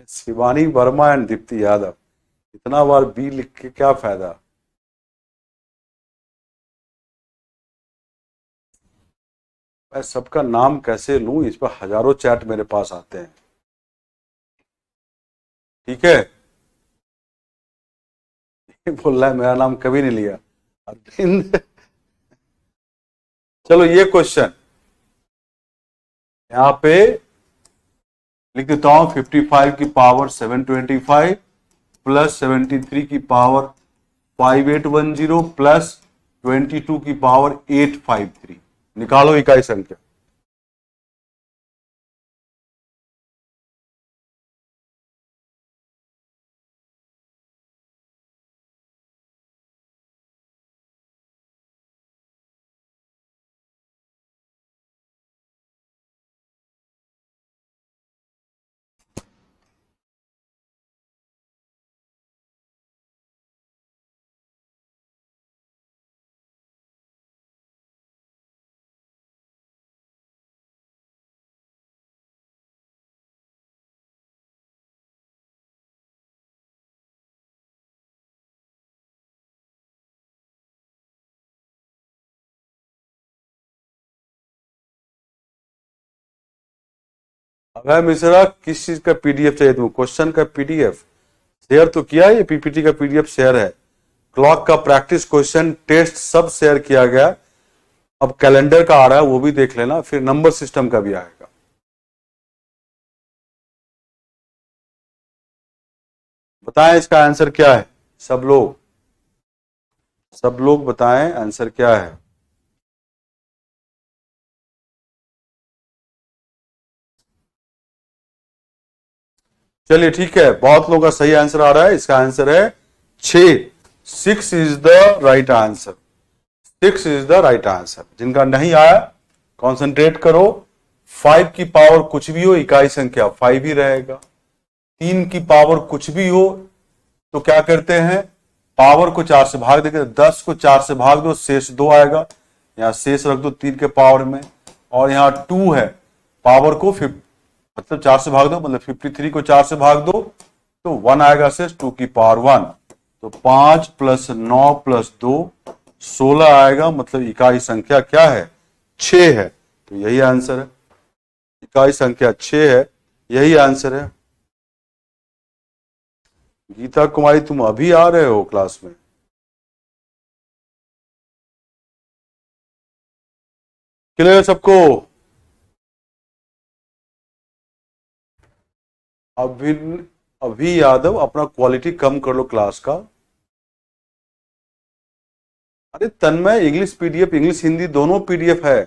A: शिवानी वर्मा एंड दीप्ति यादव, इतना बार बी लिख के क्या फायदा? मैं सबका नाम कैसे लूं, इस पर हजारों चैट मेरे पास आते हैं। ठीक है, बोल रहा है मेरा नाम कभी नहीं लिया अरविंद। चलो ये क्वेश्चन यहां पे लिख देता हूं, 55 की पावर 725 प्लस 73 की पावर 5810 प्लस 22 की पावर 853, निकालो इकाई संख्या। अभय मिश्रा, किस चीज का पीडीएफ चाहिए तुमको? क्वेश्चन का पीडीएफ शेयर तो किया है, ये पीपीटी का पीडीएफ शेयर है, क्लॉक का प्रैक्टिस क्वेश्चन टेस्ट सब शेयर किया गया। अब कैलेंडर का आ रहा है, वो भी देख लेना, फिर नंबर सिस्टम का भी आएगा। बताएं इसका आंसर क्या है, सब लोग बताएं आंसर क्या है। चलिए ठीक है, बहुत लोगों का सही आंसर आ रहा है। इसका आंसर है 6। 6 is the right answer. 6 is the right answer. जिनका नहीं आया कॉन्सेंट्रेट करो। 5 की पावर कुछ भी हो, इकाई संख्या 5 ही रहेगा। 3 की पावर कुछ भी हो तो क्या करते हैं, पावर को 4 से भाग देंगे। 10 को 4 से भाग दो, शेष 2 आएगा। यहां शेष रख दो 3 के पावर में। और यहां 2 है, पावर को मतलब 4 से भाग दो, मतलब 53 को 4 से भाग दो तो 1 आएगा शेष, 2 की पावर 1। तो 5 प्लस 9 प्लस 2 16 आएगा। मतलब इकाई संख्या क्या है, 6 है। तो यही आंसर है, इकाई संख्या 6 है, यही आंसर है। गीता कुमारी तुम अभी आ रहे हो क्लास में? क्लियर सबको? अभी अभी यादव अपना क्वालिटी कम कर लो क्लास का। अरे तन्मय, इंग्लिश पीडीएफ, इंग्लिश हिंदी दोनों पीडीएफ है,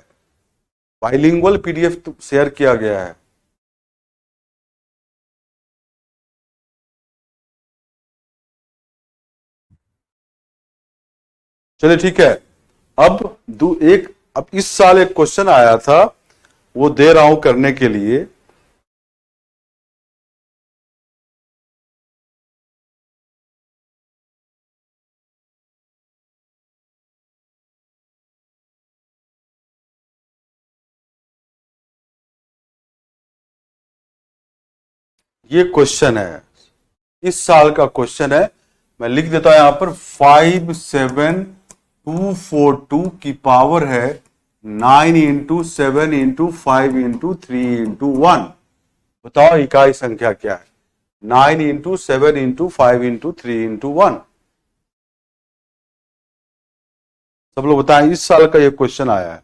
A: बाइलिंगुअल पीडीएफ शेयर किया गया है। चलिए ठीक है। अब अब इस साल एक क्वेश्चन आया था, वो दे रहा हूं करने के लिए। ये क्वेश्चन है, इस साल का क्वेश्चन है। मैं लिख देता हूं यहां पर, 57242 की पावर है 9 इंटू 7 इंटू 5 इंटू 3 इंटू 1। बताओ इकाई संख्या क्या है, 9 इंटू 7 इंटू 5 इंटू 3 इंटू 1। सब लोग बताएं, इस साल का ये क्वेश्चन आया है।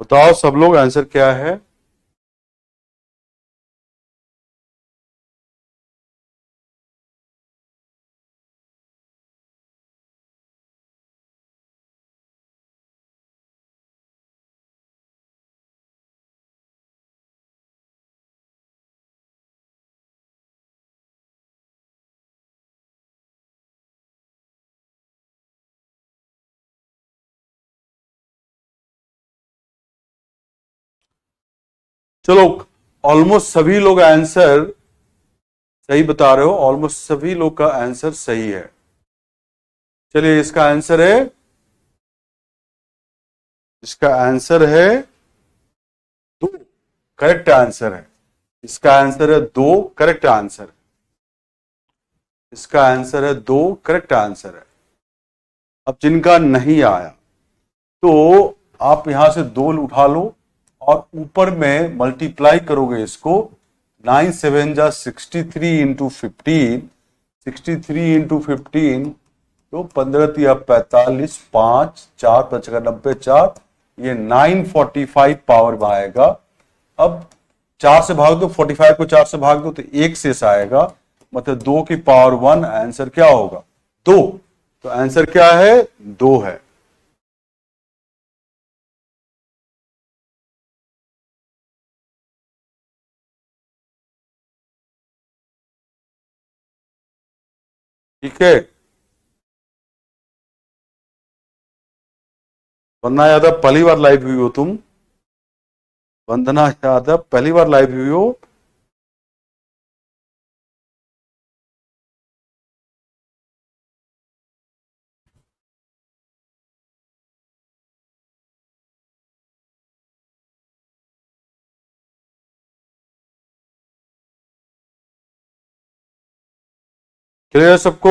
A: बताओ सब लोग आंसर क्या है। चलो, ऑलमोस्ट सभी लोग आंसर सही बता रहे हो, ऑलमोस्ट सभी लोग का आंसर सही है। चलिए इसका आंसर है, इसका आंसर है 2। करेक्ट आंसर है, इसका आंसर है 2। करेक्ट आंसर है, इसका आंसर है 2। करेक्ट आंसर है। अब जिनका नहीं आया तो आप यहां से 2 उठा लो और ऊपर में मल्टीप्लाई करोगे इसको। 9 7 जा 63 इंटू 15, 63 इंटू 15 तो 15 तिया 45, 5 4 5 90 4, ये 945 पावर में आएगा। अब 4 से भाग दो, 45 को 4 से भाग दो तो 1 शेष आएगा, मतलब 2 की पावर 1। आंसर क्या होगा, 2। तो आंसर क्या है, 2 है। ठीक है। वंदना यादव पहली बार लाइव हुई हो तुम? वंदना यादव पहली बार लाइव हुई हो? क्लियर है सबको?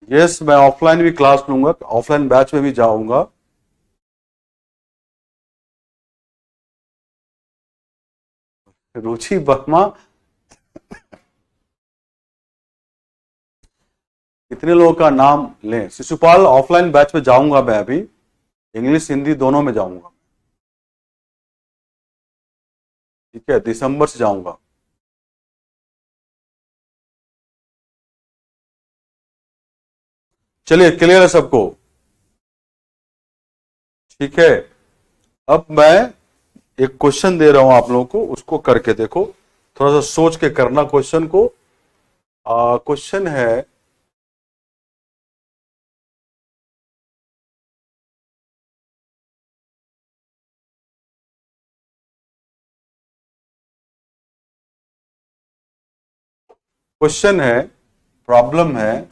A: यस, मैं ऑफलाइन भी क्लास लूंगा, ऑफलाइन बैच में भी जाऊंगा। रुचि वर्मा, कितने लोगों का नाम लें? शिशुपाल, ऑफलाइन बैच में जाऊंगा मैं अभी, इंग्लिश हिंदी दोनों में जाऊंगा। ठीक है, दिसंबर से जाऊंगा। चलिए, क्लियर है सबको? ठीक है, अब मैं एक क्वेश्चन दे रहा हूं आप लोगों को, उसको करके देखो, थोड़ा सा सोच के करना क्वेश्चन को। क्वेश्चन है, प्रॉब्लम है,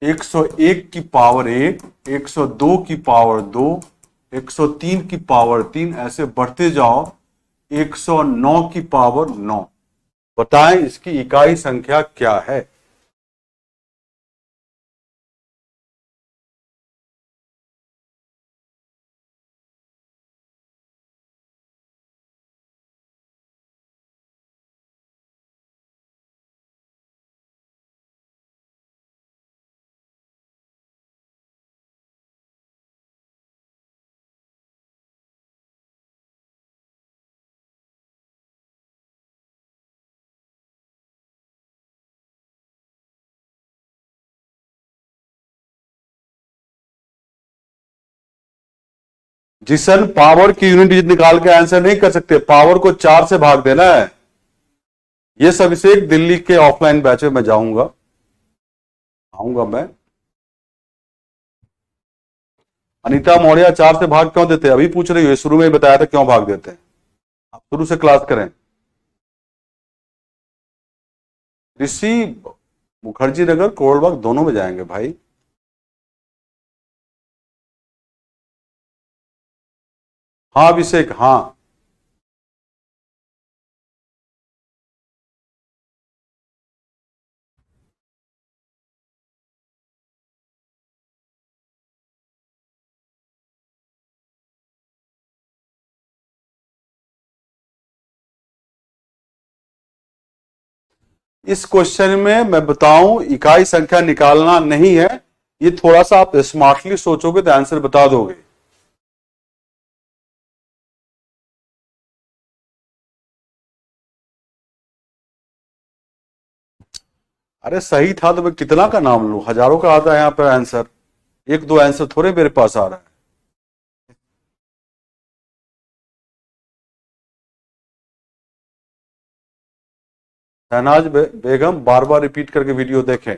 A: एक सौ एक की पावर एक, 102 की पावर दो, 103 की पावर तीन, ऐसे बढ़ते जाओ 109 की पावर नौ। बताएं इसकी इकाई संख्या क्या है? जिसन पावर की यूनिट डिजिट निकाल के आंसर नहीं कर सकते, पावर को 4 से भाग देना है। ये सब अभिषेक, दिल्ली के ऑफलाइन बैच में मैं जाऊंगा, आऊंगा मैं। अनीता मौर्य, 4 से भाग क्यों देते हैं? अभी पूछ रही हो? शुरू में ही बताया था क्यों भाग देते हैं। आप शुरू से क्लास करें। ऋषि, मुखर्जी नगर, कोरलबाग दोनों में जाएंगे भाई। हाँ अभिषेक, हाँ। इस क्वेश्चन में मैं बताऊं, इकाई संख्या निकालना नहीं है, ये थोड़ा सा आप स्मार्टली सोचोगे तो आंसर बता दोगे। अरे सही था तो मैं कितना का नाम लूं, हजारों का आता है यहाँ पे आंसर, एक दो आंसर थोड़े मेरे पास आ रहा है। शहनाज बेगम, बार बार रिपीट करके वीडियो देखें।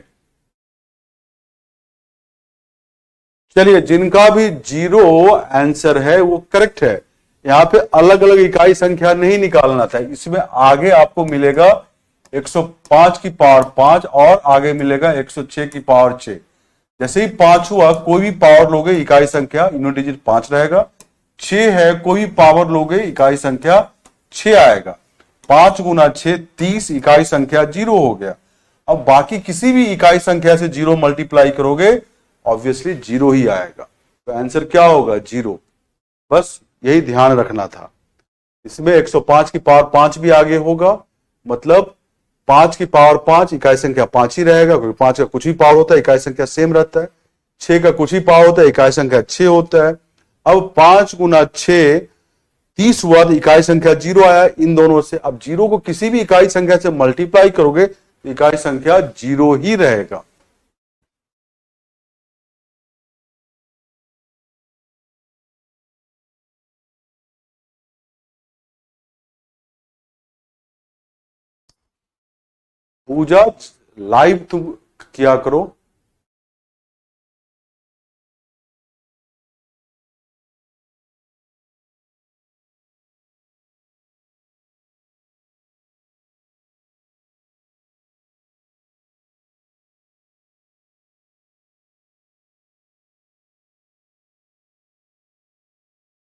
A: चलिए, जिनका भी जीरो आंसर है वो करेक्ट है। यहाँ पे अलग अलग इकाई संख्या नहीं निकालना था, इसमें आगे आपको मिलेगा 105 की पावर 5 और आगे मिलेगा 106 की पावर 6। जैसे ही 5 हुआ, कोई भी पावर लोगे इकाई संख्या यूनिट डिजिट 5 रहेगा। 6 है, कोई भी पावर लोगे इकाई संख्या 6 आएगा। 5 गुना 6 30, इकाई संख्या जीरो हो गया। अब बाकी किसी भी इकाई संख्या से जीरो मल्टीप्लाई करोगे, ऑब्वियसली जीरो ही आएगा, तो आंसर क्या होगा? जीरो। बस यही ध्यान रखना था। इसमें 105 की पावर 5 भी आगे होगा, मतलब 5 की पावर 5, इकाई संख्या 5 ही रहेगा, क्योंकि 5 का कुछ ही पावर होता है, इकाई संख्या सेम रहता है। 6 का कुछ ही पावर होता है, इकाई संख्या 6 होता है। अब 5 गुना 6 30 हुआ, तो इकाई संख्या जीरो आया इन दोनों से। अब जीरो को किसी भी इकाई संख्या से मल्टीप्लाई करोगे तो इकाई संख्या जीरो ही रहेगा। पूजा, लाइव तुम किया करो।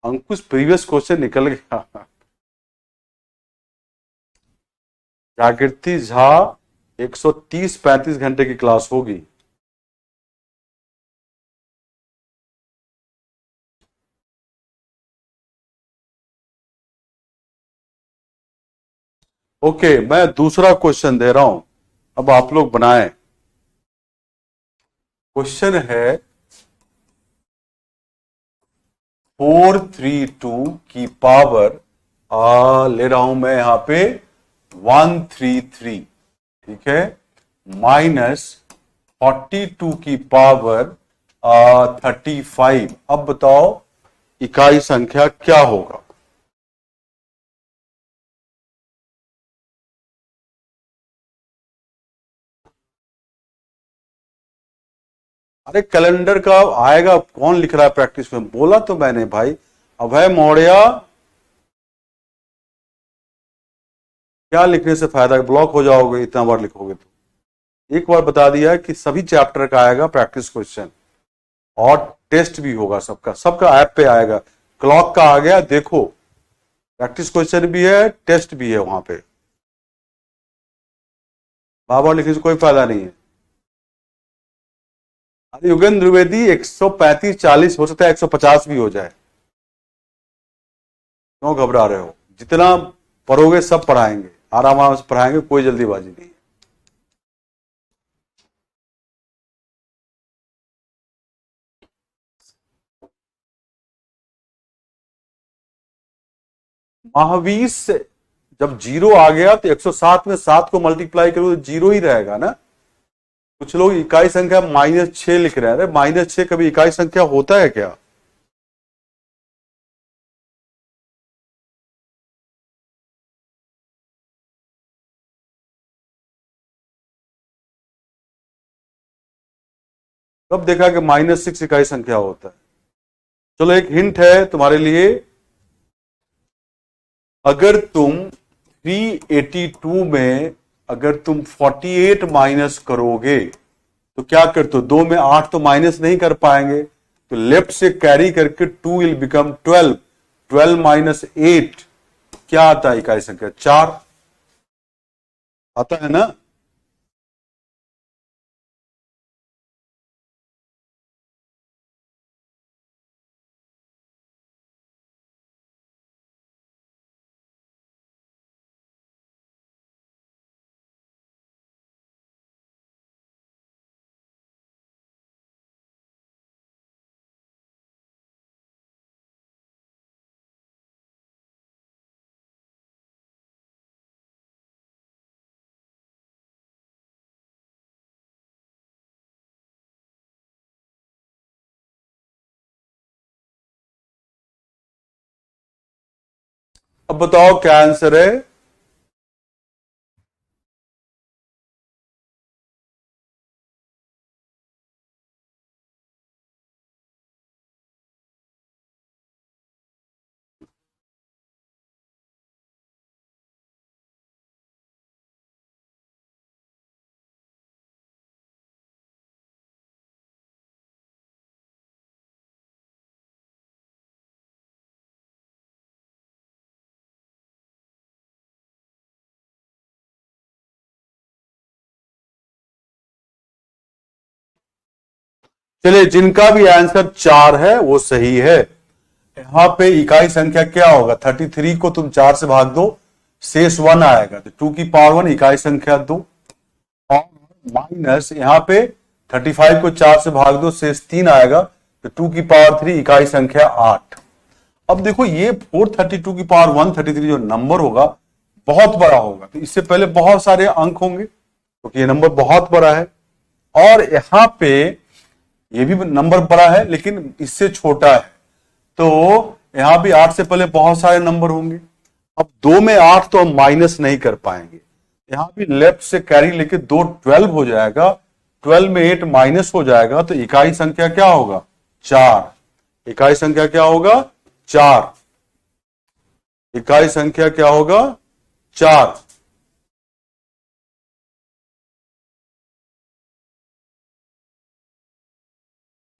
A: अंकुश प्रीवियस क्वेश्चन निकल गया। जागृति झा 130-35 घंटे की क्लास होगी। ओके, मैं दूसरा क्वेश्चन दे रहा हूं, अब आप लोग बनाएं। क्वेश्चन है 432 की पावर ले रहा हूं मैं यहां पे 133, ठीक है, माइनस 42 की पावर 35। अब बताओ इकाई संख्या क्या होगा। अरे कैलेंडर का आएगा, कौन लिख रहा है प्रैक्टिस में, बोला तो मैंने भाई। अभय मौर्य, क्या लिखने से फायदा है, ब्लॉक हो जाओगे इतना बार लिखोगे तो। एक बार बता दिया कि सभी चैप्टर का आएगा प्रैक्टिस क्वेश्चन, और टेस्ट भी होगा सबका, सबका ऐप पे आएगा। क्लॉक का आ गया, देखो प्रैक्टिस क्वेश्चन भी है, टेस्ट भी है वहां पे। बार बार लिखने से कोई फायदा नहीं है। अरे युगेंद्र द्विवेदी 135-40 हो सकता है, 150 भी हो जाए, क्यों घबरा रहे हो। जितना पढ़ोगे सब पढ़ाएंगे, आराम आराम से पढ़ाएंगे, कोई जल्दीबाजी नहीं। महावीर से जब जीरो आ गया तो 107 में 7 को मल्टीप्लाई करो तो जीरो ही रहेगा ना। कुछ लोग इकाई संख्या -6 लिख रहे हैं, अरे -6 कभी इकाई संख्या होता है क्या। कब देखा कि -6 इकाई संख्या होता है। चलो एक हिंट है तुम्हारे लिए, अगर तुम 382 में अगर तुम 48 माइनस करोगे तो क्या करते हो, 2 में 8 तो माइनस नहीं कर पाएंगे, तो लेफ्ट से कैरी करके 2 विल बिकम 12, 12 माइनस 8 क्या आता है इकाई संख्या, 4 आता है ना। अब बताओ क्या आंसर है। चलिए, जिनका भी आंसर 4 है वो सही है। यहां पे इकाई संख्या क्या होगा, 33 को तुम 4 से भाग दो, शेष 1 आएगा, तो 2 की पावर 1 इकाई संख्या 2, और माइनस यहां पे 35 को 4 से भाग दो, शेष 3 आएगा, तो 2 की पावर 3 इकाई संख्या 8। अब देखो ये 432 की पावर 133 जो नंबर होगा बहुत बड़ा होगा, तो इससे पहले बहुत सारे अंक होंगे क्योंकि ये नंबर बहुत बड़ा है, और यहां पे ये भी नंबर बड़ा है लेकिन इससे छोटा है, तो यहां भी 8 से पहले बहुत सारे नंबर होंगे। अब 2 में 8 तो हम माइनस नहीं कर पाएंगे, यहां भी लेफ्ट से कैरी लेके 2 12 हो जाएगा, 12 में 8 माइनस हो जाएगा, तो इकाई संख्या क्या होगा, 4। इकाई संख्या क्या होगा, 4। इकाई संख्या क्या होगा, 4।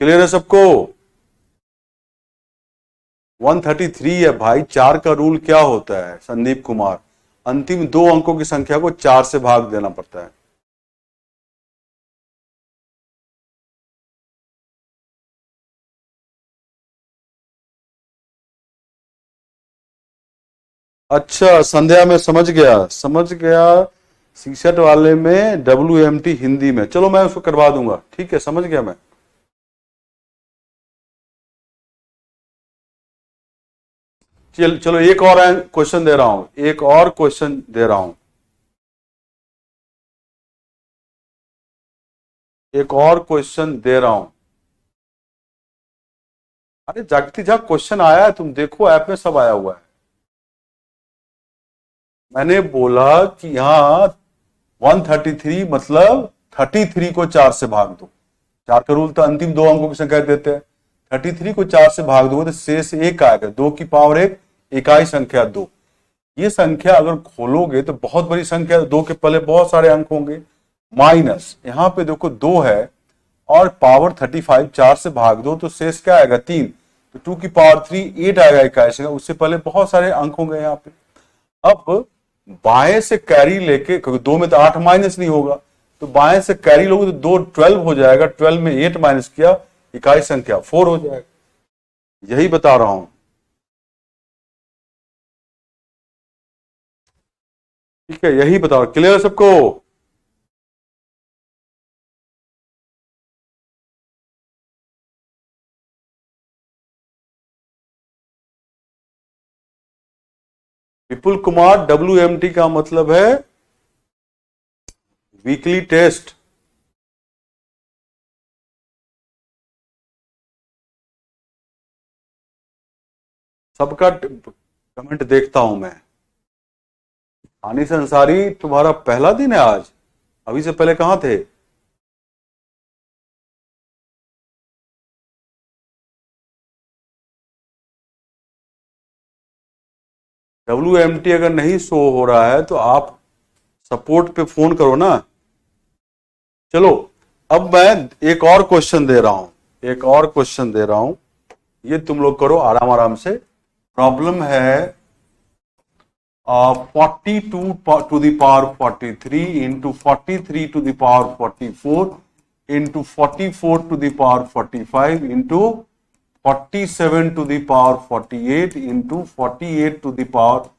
A: क्लियर है सबको। 133 है भाई। 4 का रूल क्या होता है संदीप कुमार? अंतिम 2 अंकों की संख्या को 4 से भाग देना पड़ता है। अच्छा संध्या, में समझ गया, समझ गया। सीसेट वाले में WMT हिंदी में, चलो मैं उसको करवा दूंगा, ठीक है, समझ गया मैं। चलो एक और क्वेश्चन दे रहा हूं, एक और क्वेश्चन दे रहा हूं, एक और क्वेश्चन दे रहा हूं। अरे जागती जाग क्वेश्चन आया है, तुम देखो ऐप में सब आया हुआ है। मैंने बोला कि यहाँ 133 मतलब 33 को 4 से भाग दो। 4 का रूल तो अंतिम 2 अंकों की संख्या देते हैं। 33 को 4 से भाग दो तो शेष 1 आएगा। 2 की पावर 1, इकाई संख्या 2। ये संख्या अगर खोलोगे तो बहुत बड़ी संख्या, 2 के पहले बहुत सारे अंक होंगे। माइनस यहाँ पे देखो 2 है और पावर 35, 4 से भाग दो तो शेष क्या आएगा? 3। तो 2 की पावर 3, 8 आएगा इकाई संख्या। उससे पहले बहुत सारे अंक होंगे यहाँ पे। अब बाएं से कैरी लेके, क्योंकि 2 में तो 8 माइनस नहीं होगा, तो बाएं से कैरी लोगे तो 2 12 हो जाएगा। 12 में 8 माइनस किया, इकाई संख्या 4 हो जाएगा। यही बता रहा हूं, ठीक है, यही बता रहा हूं। क्लियर सबको? विपुल कुमार, WMT का मतलब है वीकली टेस्ट। सबका कमेंट देखता हूं मैं। आनिस अंसारी, तुम्हारा पहला दिन है आज? अभी से पहले कहां थे? WMT अगर नहीं शो हो रहा है तो आप सपोर्ट पे फोन करो ना। चलो अब मैं एक और क्वेश्चन दे रहा हूं, एक और क्वेश्चन दे रहा हूं। ये तुम लोग करो आराम आराम से। प्रॉब्लम है 42 to the power 43 into 43 to the power 44 into 44 to the power 45 into 47 to the power 48 into 48 to the power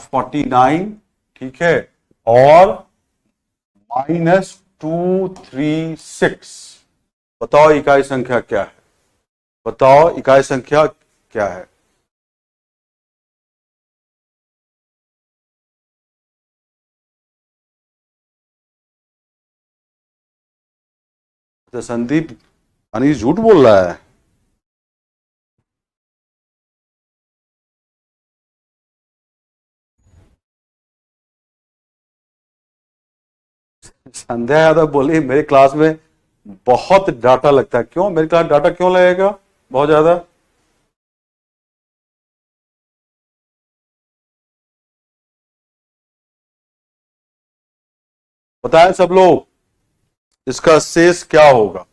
A: 49, ठीक है, और -236। बताओ इकाई संख्या क्या है? बताओ इकाई संख्या क्या है? तो संदीप, अनीश झूठ बोल रहा है। संध्या यादव बोली मेरे क्लास में बहुत डाटा लगता है। क्यों मेरे क्लास डाटा क्यों लगेगा बहुत ज्यादा? बताएं सब लोग, इसका शेष क्या होगा?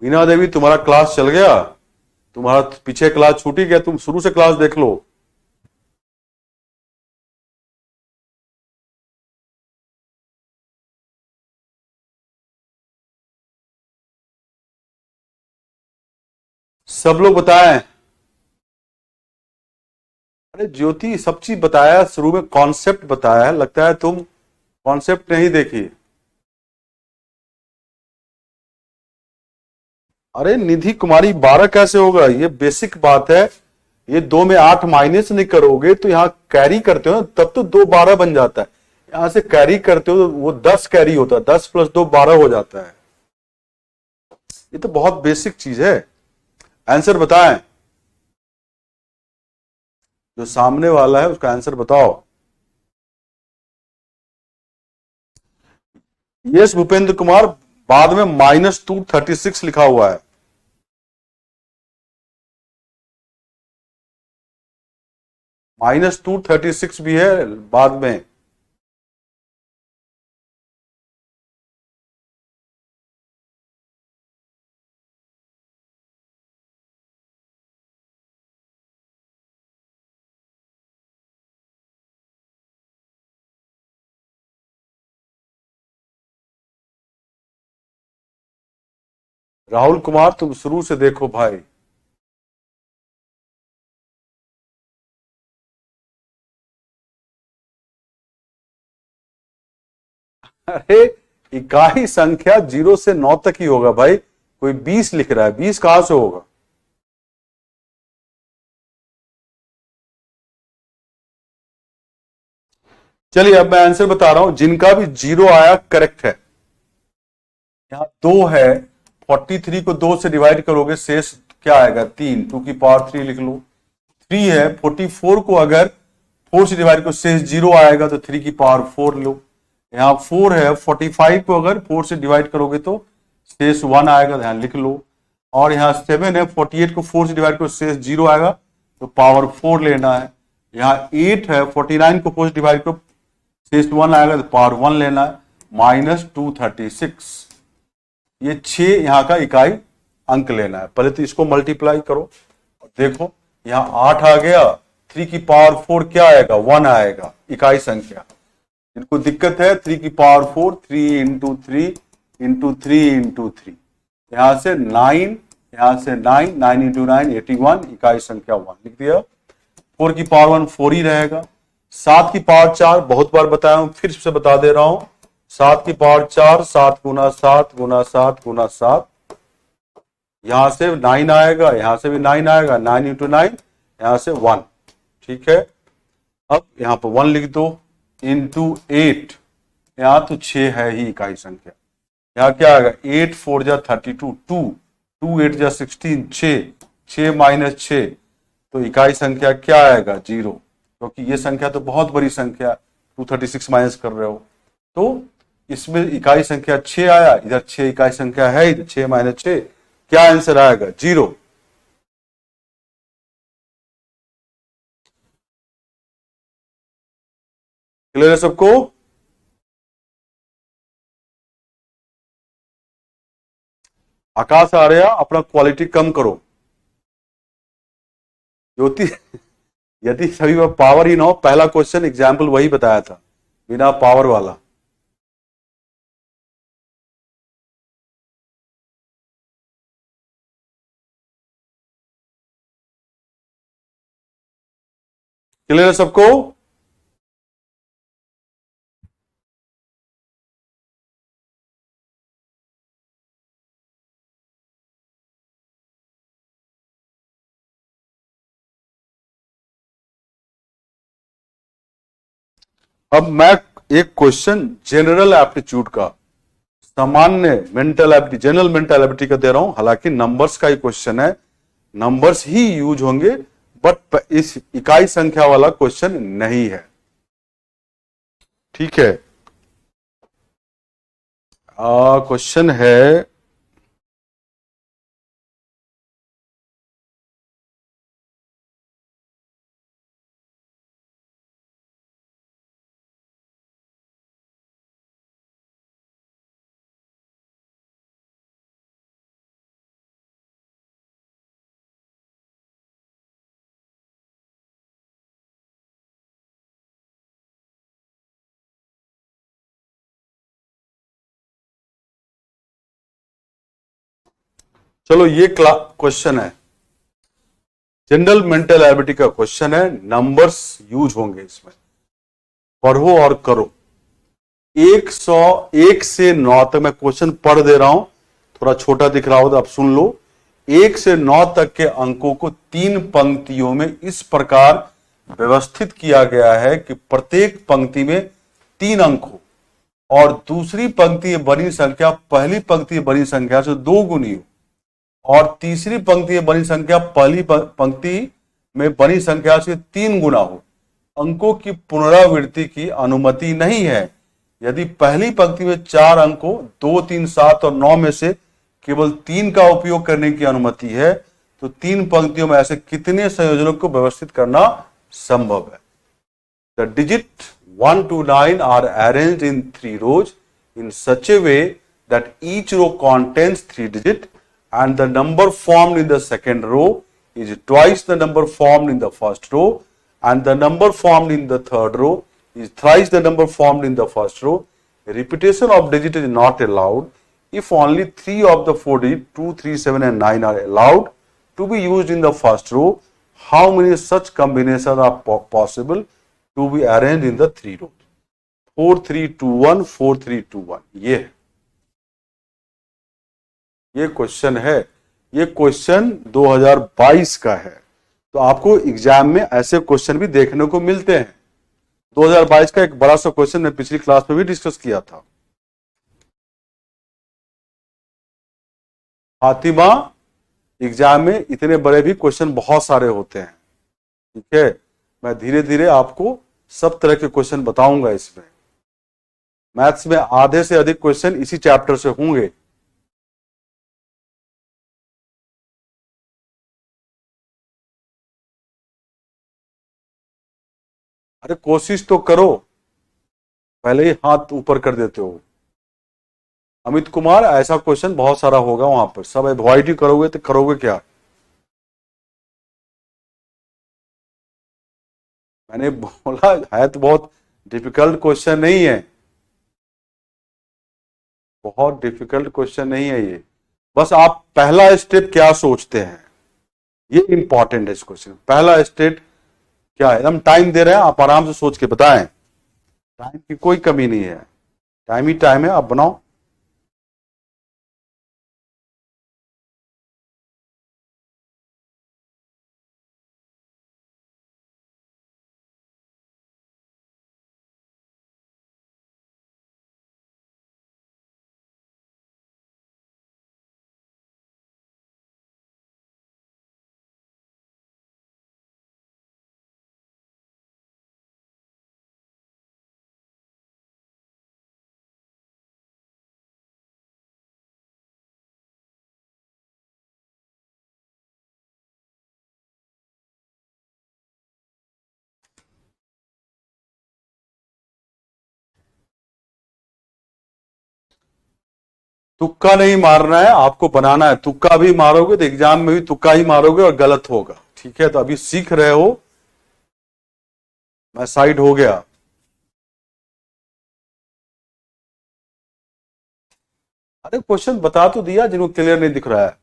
A: मीना देवी, तुम्हारा क्लास चल गया? तुम्हारा पीछे क्लास छूटी गया? तुम शुरू से क्लास देख लो। सब लोग बताएं। अरे ज्योति, सब चीज बताया, शुरू में कॉन्सेप्ट बताया, लगता है तुम कॉन्सेप्ट नहीं देखी। अरे निधि कुमारी, 12 कैसे होगा? ये बेसिक बात है। ये 2 में 8 माइनस नहीं करोगे तो यहाँ कैरी करते हो तब तो 2 12 बन जाता है। यहां से कैरी करते हो तो वो 10 कैरी होता है। 10 + 2 12 हो जाता है। ये तो बहुत बेसिक चीज है। आंसर बताएं, जो सामने वाला है उसका आंसर बताओ। यस भूपेंद्र कुमार, बाद में -236 लिखा हुआ है। -236 भी है बाद में। राहुल कुमार तुम शुरू से देखो भाई। अरे इकाई संख्या 0 से 9 तक ही होगा भाई, कोई 20 लिख रहा है, 20 कहां से होगा? चलिए अब मैं आंसर बता रहा हूं, जिनका भी 0 आया करेक्ट है। यहां 2 है, 43 को 2 से डिवाइड करोगे शेष क्या आएगा? 3, 2 की पावर 3 लिख लो। 3 है, 44 को अगर 4 से डिवाइड करो शेष 0 आएगा तो 3 की पावर 4 लो। यहाँ 4 है, 45 को अगर 4 से डिवाइड करोगे तो शेष 1 आएगा, ध्यान लिख लो। और यहाँ 7 है, 48 को 4 से डिवाइड करो शेष 0 आएगा तो पावर 4 लेना है। यहाँ 8 है, 49 को 4 से डिवाइड करो शेष 1 आएगा तो पावर 1 लेना है, -236। ये 6 यहाँ का इकाई अंक लेना है। पहले तो इसको मल्टीप्लाई करो, देखो यहाँ 8 आ गया, 3 की पावर 4 क्या आएगा? 1 आएगा इकाई संख्या। इनको दिक्कत है 3 की पावर 4, 3 इंटू 3 इंटू 3 इंटू 3, यहां से 9, यहां से 9, 9 इंटू 9 81, इकाई संख्या 1 लिख दिया। 4 की पावर 1 4 ही रहेगा। 7 की पावर 4 बहुत बार बताया हूं, फिर से बता दे रहा हूं, 7 की पावर 4, 7 गुना 7 गुना 7 गुना 7, यहां से 9 आएगा, यहां से भी 9 आएगा, 9 इंटू 9, यहां से 1, ठीक है। अब यहां पर 1 लिख दो, इंटू 8, यहां तो 6 है ही इकाई संख्या, यहां क्या आएगा? 8 4 जा 32, 2 2 8 जा 16, 6 माइनस 6, तो इकाई संख्या क्या आएगा? 0, क्योंकि ये संख्या तो बहुत बड़ी संख्या, 236 माइनस कर रहे हो, तो इसमें इकाई संख्या 6 आया, इधर 6 इकाई संख्या है, इधर 6 माइनस 6, क्या आंसर आएगा? 0। क्लियर है सबको? आकाश आर्या अपना क्वालिटी कम करो। ज्योति यदि सभी में पावर ही ना हो, पहला क्वेश्चन एग्जाम्पल वही बताया था, बिना पावर वाला। क्लियर है सबको? अब मैं एक क्वेश्चन जनरल एप्टीट्यूड का, सामान्य mental ability, general mental ability का दे रहा हूं, हालांकि नंबर्स का ही क्वेश्चन है, नंबर्स ही यूज होंगे, बट इस इकाई संख्या वाला क्वेश्चन नहीं है, ठीक है। क्वेश्चन है, चलो ये क्वेश्चन है, जनरल मेंटल एबिलिटी का क्वेश्चन है, नंबर्स यूज होंगे इसमें, पढ़ो और करो। 101 से 9 तक मैं क्वेश्चन पढ़ दे रहा हूं, थोड़ा छोटा दिख रहा हो तो आप सुन लो। 1 से 9 तक के अंकों को 3 पंक्तियों में इस प्रकार व्यवस्थित किया गया है कि प्रत्येक पंक्ति में 3 अंक हो और दूसरी पंक्ति में बनी संख्या पहली पंक्ति में बनी संख्या से 2 गुनी हो, और तीसरी पंक्ति में बनी संख्या पहली पंक्ति में बनी संख्या से 3 गुना हो। अंकों की पुनरावृत्ति की अनुमति नहीं है। यदि पहली पंक्ति में 4 अंकों 2, 3, 7 और 9 में से केवल 3 का उपयोग करने की अनुमति है, तो 3 पंक्तियों में ऐसे कितने संयोजनों को व्यवस्थित करना संभव है। The digit 1 to 9 are arranged in 3 rows in such a way that each row contains 3 digits and the number formed in the second row is twice the number formed in the first row and the number formed in the third row is thrice the number formed in the first row. Repetition of digit is not allowed if only 3 of the 4 digits 2, 3, 7 and 9 are allowed to be used in the first row. How many such combinations are possible to be arranged in the 3 rows? 4, 3, 2, 1, 4, 3, 2, 1. ये क्वेश्चन है। ये क्वेश्चन 2022 का है। तो आपको एग्जाम में ऐसे क्वेश्चन भी देखने को मिलते हैं। 2022 का एक बड़ा सा क्वेश्चन मैं पिछली क्लास में भी डिस्कस किया था। फातिमा, एग्जाम में इतने बड़े भी क्वेश्चन बहुत सारे होते हैं। ठीक है, मैं धीरे धीरे आपको सब तरह के क्वेश्चन बताऊंगा। इसमें मैथ्स में आधे से अधिक क्वेश्चन इसी चैप्टर से होंगे। अरे कोशिश तो करो, पहले ही हाथ ऊपर कर देते हो। अमित कुमार, ऐसा क्वेश्चन बहुत सारा होगा वहां पर, सब अवॉइड ही करोगे तो करोगे क्या? मैंने बोला है तो बहुत डिफिकल्ट क्वेश्चन नहीं है, बहुत डिफिकल्ट क्वेश्चन नहीं है ये। बस आप पहला स्टेप क्या सोचते हैं, ये इंपॉर्टेंट है इस क्वेश्चन। पहला स्टेप क्या है? हम टाइम दे रहे हैं, आप आराम से सोच के बताएं। टाइम की कोई कमी नहीं है, टाइम ही टाइम है, आप बनाओ। तुक्का नहीं मारना है, आपको बनाना है। तुक्का भी मारोगे तो एग्जाम में भी तुक्का ही मारोगे और गलत होगा। ठीक है, तो अभी सीख रहे हो। मैं साइड हो गया। अरे क्वेश्चन बता तो दिया जिनको क्लियर नहीं दिख रहा है।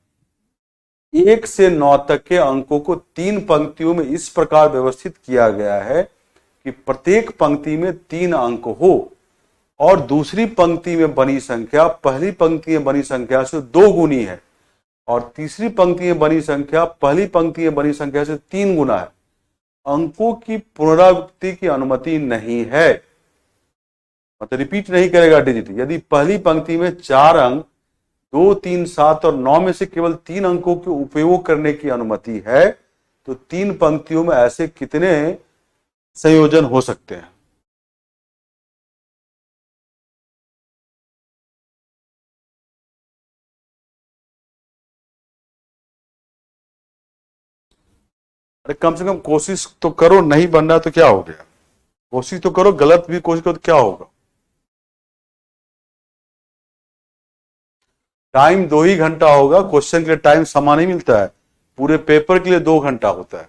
A: 1 से 9 तक के अंकों को 3 पंक्तियों में इस प्रकार व्यवस्थित किया गया है कि प्रत्येक पंक्ति में 3 अंक हो और दूसरी पंक्ति में बनी संख्या पहली पंक्ति में बनी संख्या से 2 गुनी है और तीसरी पंक्ति में बनी संख्या पहली पंक्ति में बनी संख्या से 3 गुना है। अंकों की पुनरावृत्ति की अनुमति नहीं है, मतलब रिपीट नहीं करेगा डिजिट। यदि पहली पंक्ति में 4 अंक 2, 3, 7 और 9 में से केवल 3 अंकों के उपयोग करने की अनुमति है तो 3 पंक्तियों में ऐसे कितने संयोजन हो सकते हैं? अरे कम से कम कोशिश तो करो, नहीं बन रहा तो क्या हो गया? कोशिश तो करो, गलत भी कोशिश करो तो क्या होगा? टाइम 2 ही घंटा होगा, क्वेश्चन के लिए टाइम समान ही मिलता है, पूरे पेपर के लिए 2 घंटा होता है।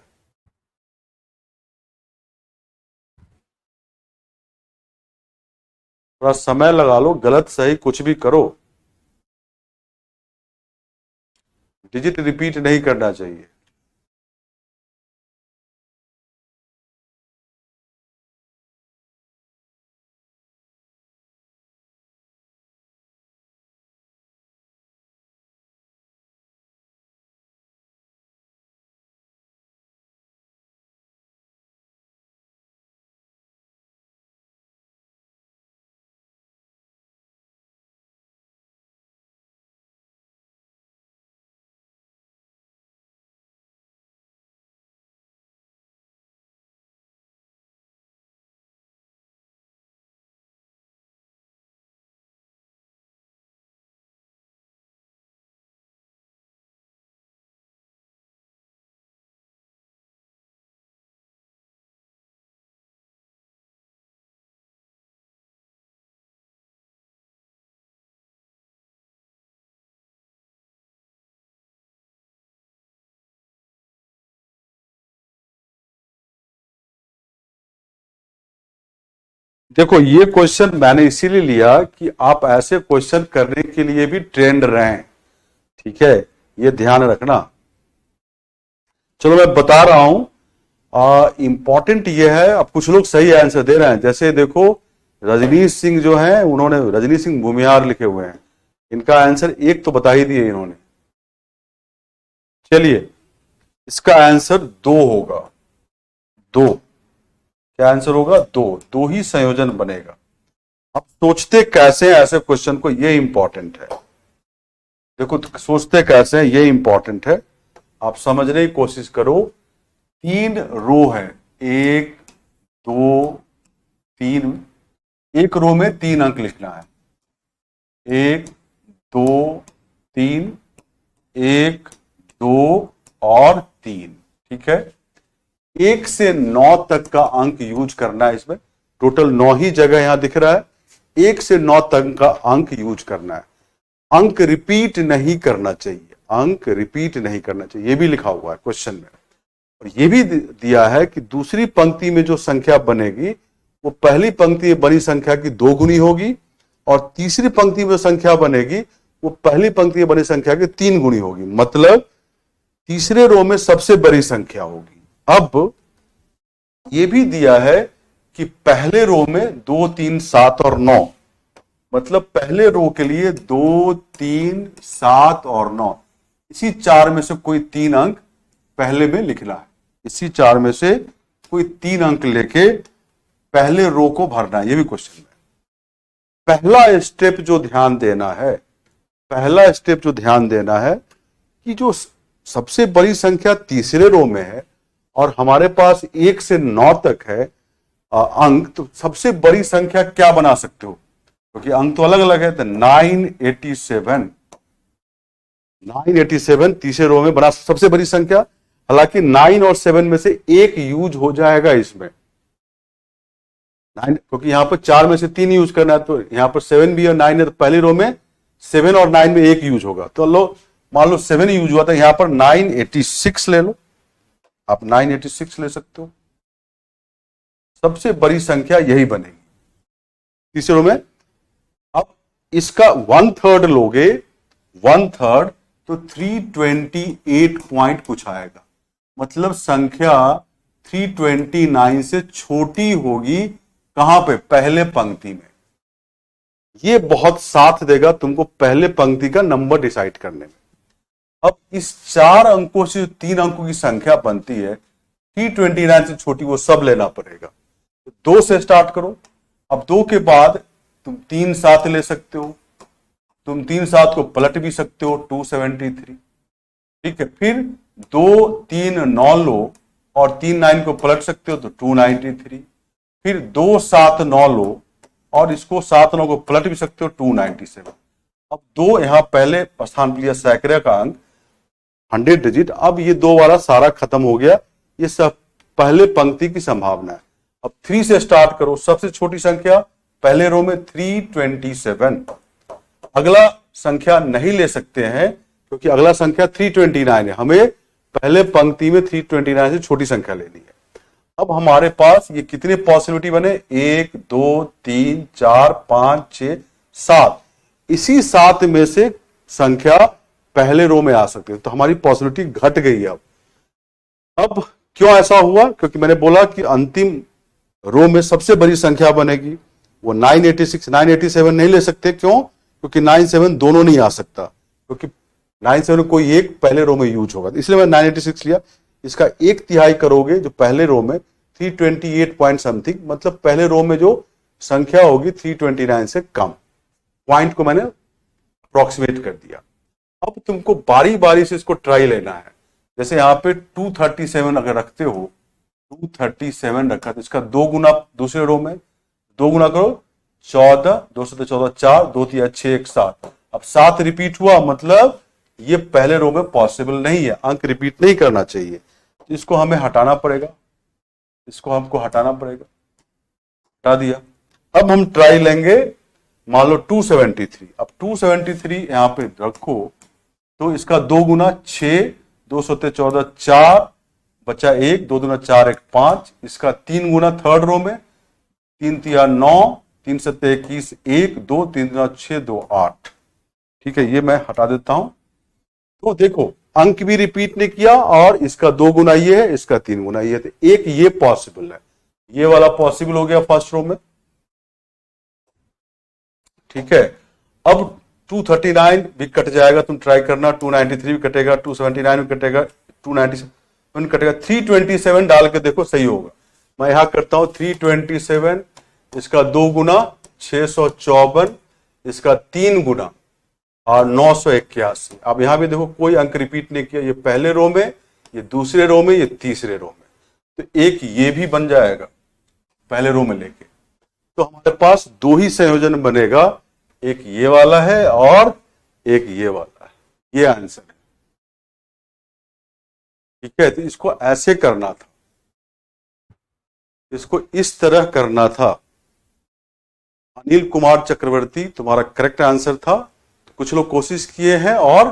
A: थोड़ा समय लगा लो, गलत सही कुछ भी करो, डिजिट रिपीट नहीं करना चाहिए। देखो ये क्वेश्चन मैंने इसीलिए लिया कि आप ऐसे क्वेश्चन करने के लिए भी ट्रेंड रहें, ठीक है, ये ध्यान रखना। चलो मैं बता रहा हूं, इंपॉर्टेंट ये है। अब कुछ लोग सही आंसर दे रहे हैं, जैसे देखो रजनीश सिंह जो है, उन्होंने रजनीश सिंह भूमिहार लिखे हुए हैं, इनका आंसर एक तो बता ही दिए इन्होंने। चलिए इसका आंसर दो होगा, दो। क्या आंसर होगा? दो। दो ही संयोजन बनेगा। अब सोचते कैसे हैं ऐसे क्वेश्चन को, ये इंपॉर्टेंट है। देखो सोचते कैसे हैं ये इंपॉर्टेंट है, आप समझने की कोशिश करो। 3 रो है, 1 2 3, एक रो में 3 अंक लिखना है, 1 2 3, 1 2 और 3, ठीक है। 1 से 9 तक का अंक यूज करना है इसमें, टोटल 9 ही जगह यहां दिख रहा है। 1 से 9 तक का अंक यूज करना है। अंक रिपीट नहीं करना चाहिए, अंक रिपीट नहीं करना चाहिए, ये भी लिखा हुआ है क्वेश्चन में। और ये भी दिया है कि दूसरी पंक्ति में जो संख्या बनेगी वो पहली पंक्ति में बनी संख्या की 2 गुनी होगी, और तीसरी पंक्ति में संख्या बनेगी वो पहली पंक्ति में बनी संख्या की 3 गुनी होगी। मतलब तीसरे रो में सबसे बड़ी संख्या होगी। अब ये भी दिया है कि पहले रो में 2 3 7 और 9, मतलब पहले रो के लिए 2 3 7 और 9, इसी 4 में से कोई 3 अंक पहले में लिखना है। इसी 4 में से कोई 3 अंक लेके पहले रो को भरना है, ये भी क्वेश्चन है। पहला स्टेप जो ध्यान देना है, पहला स्टेप जो ध्यान देना है कि जो सबसे बड़ी संख्या तीसरे रो में है और हमारे पास 1 से 9 तक है अंक, तो सबसे बड़ी संख्या क्या बना सकते हो, क्योंकि अंक तो अलग अलग है। तो 987, 987 तीसरे रो में बना सबसे बड़ी संख्या। हालांकि 9 और 7 में से एक यूज हो जाएगा इसमें, 9, क्योंकि यहां पर 4 में से 3 यूज करना है, तो यहां पर 7 भी और 9 है, तो पहली रो में 7 और 9 में एक यूज होगा। तो लो मान लो 7 यूज हुआ था, यहां पर 986 ले लो, आप 986 ले सकते हो। सबसे बड़ी संख्या यही बनेगी तीसरे रो में। अब इसका 1/3 लोगे, 1/3 तो 328 पॉइंट कुछ आएगा। मतलब संख्या 329 से छोटी होगी, कहां पे? पहले पंक्ति में। ये बहुत साथ देगा तुमको पहले पंक्ति का नंबर डिसाइड करने में। अब इस 4 अंकों से 3 अंकों की संख्या बनती है, 329 से छोटी वो सब लेना पड़ेगा। तो 2 से स्टार्ट करो। अब 2 के बाद तुम 3 7 ले सकते हो, तुम 3 7 को पलट भी सकते हो, 273, ठीक है। फिर 2 3 9 लो और 3 9 को पलट सकते हो, तो 293। फिर 2 7 9 लो और इसको 7 9 को पलट भी सकते हो, 297। अब 2 यहां पहले स्थान पर लिया सैकड़े का अंक, 100 डिजिट। अब ये 2 वाला सारा खत्म हो गया, ये सब पहले पंक्ति की संभावना है। अब 3 से स्टार्ट करो, सबसे छोटी संख्या पहले रो में 327। अगला संख्या नहीं ले सकते हैं क्योंकि अगला संख्या 329 है, हमें पहले पंक्ति में 329 से छोटी संख्या लेनी है। अब हमारे पास ये कितने पॉसिबिलिटी बने? 1 2 3 4 5 6 7, इसी 7 में से संख्या पहले रो में आ सकती है, तो हमारी पॉसिबिलिटी घट गई। अब क्यों ऐसा हुआ? क्योंकि मैंने बोला कि अंतिम रो में सबसे बड़ी संख्या बनेगी, वो 986 987 नहीं ले सकते। क्यों? क्योंकि 97 दोनों नहीं आ सकता, क्योंकि 97 कोई एक पहले रो में यूज होगा, इसलिए मैं 986 लिया। इसका 1/3 करोगे जो पहले रो में 328 पॉइंट समथिंग, मतलब पहले रो में जो संख्या होगी 329 से कम। पॉइंट को मैंने अप्रोक्सीमेट कर दिया। अब तुमको बारी बारी से इसको ट्राई लेना है। जैसे यहाँ पे 237 अगर रखते हो, 237 रखा तो इसका 2 गुना दूसरे रो में, 2 गुना करो 14, 2 से 14 4, 2 3 6 1 7। अब 7 रिपीट हुआ, मतलब ये पहले रो में पॉसिबल नहीं है, अंक रिपीट नहीं करना चाहिए, तो इसको हमें हटाना पड़ेगा, इसको हमको हटाना पड़ेगा। हटा दिया। अब हम ट्राई लेंगे, मान लो 273। अब 273 यहां पे रखो तो इसका 2 गुना 6, 2 से 14 4, बचा 1, 2 दूना 4 1 5, इसका 3 गुना थर्ड रो में, 3 तिया 9, 3 सत्ते 21, 1 2, 3 दुना 6, 2 8। ठीक है, ये मैं हटा देता हूं। तो देखो अंक भी रिपीट नहीं किया और इसका 2 गुना ये है, इसका 3 गुना ये है, तो एक ये पॉसिबल है, ये वाला पॉसिबल हो गया फर्स्ट रो में। ठीक है, अब 239 भी कट जाएगा, तुम ट्राई करना, 293 भी कटेगा, 279 भी कटेगा, 297 कटेगा, 327 डाल के देखो सही होगा। मैं यहां करता हूं 327, इसका 2 गुना 654, इसका 3 गुना और 981। अब यहां भी देखो कोई अंक रिपीट नहीं किया, ये पहले रो में, ये दूसरे रो में, ये तीसरे रो में, तो एक ये भी बन जाएगा पहले रो में लेके। तो हमारे पास 2 ही संयोजन बनेगा, एक ये वाला है और एक ये वाला है, ये आंसर है। ठीक है, तो इसको ऐसे करना था, इसको इस तरह करना था। अनिल कुमार चक्रवर्ती तुम्हारा करेक्ट आंसर था। कुछ लोग कोशिश किए हैं और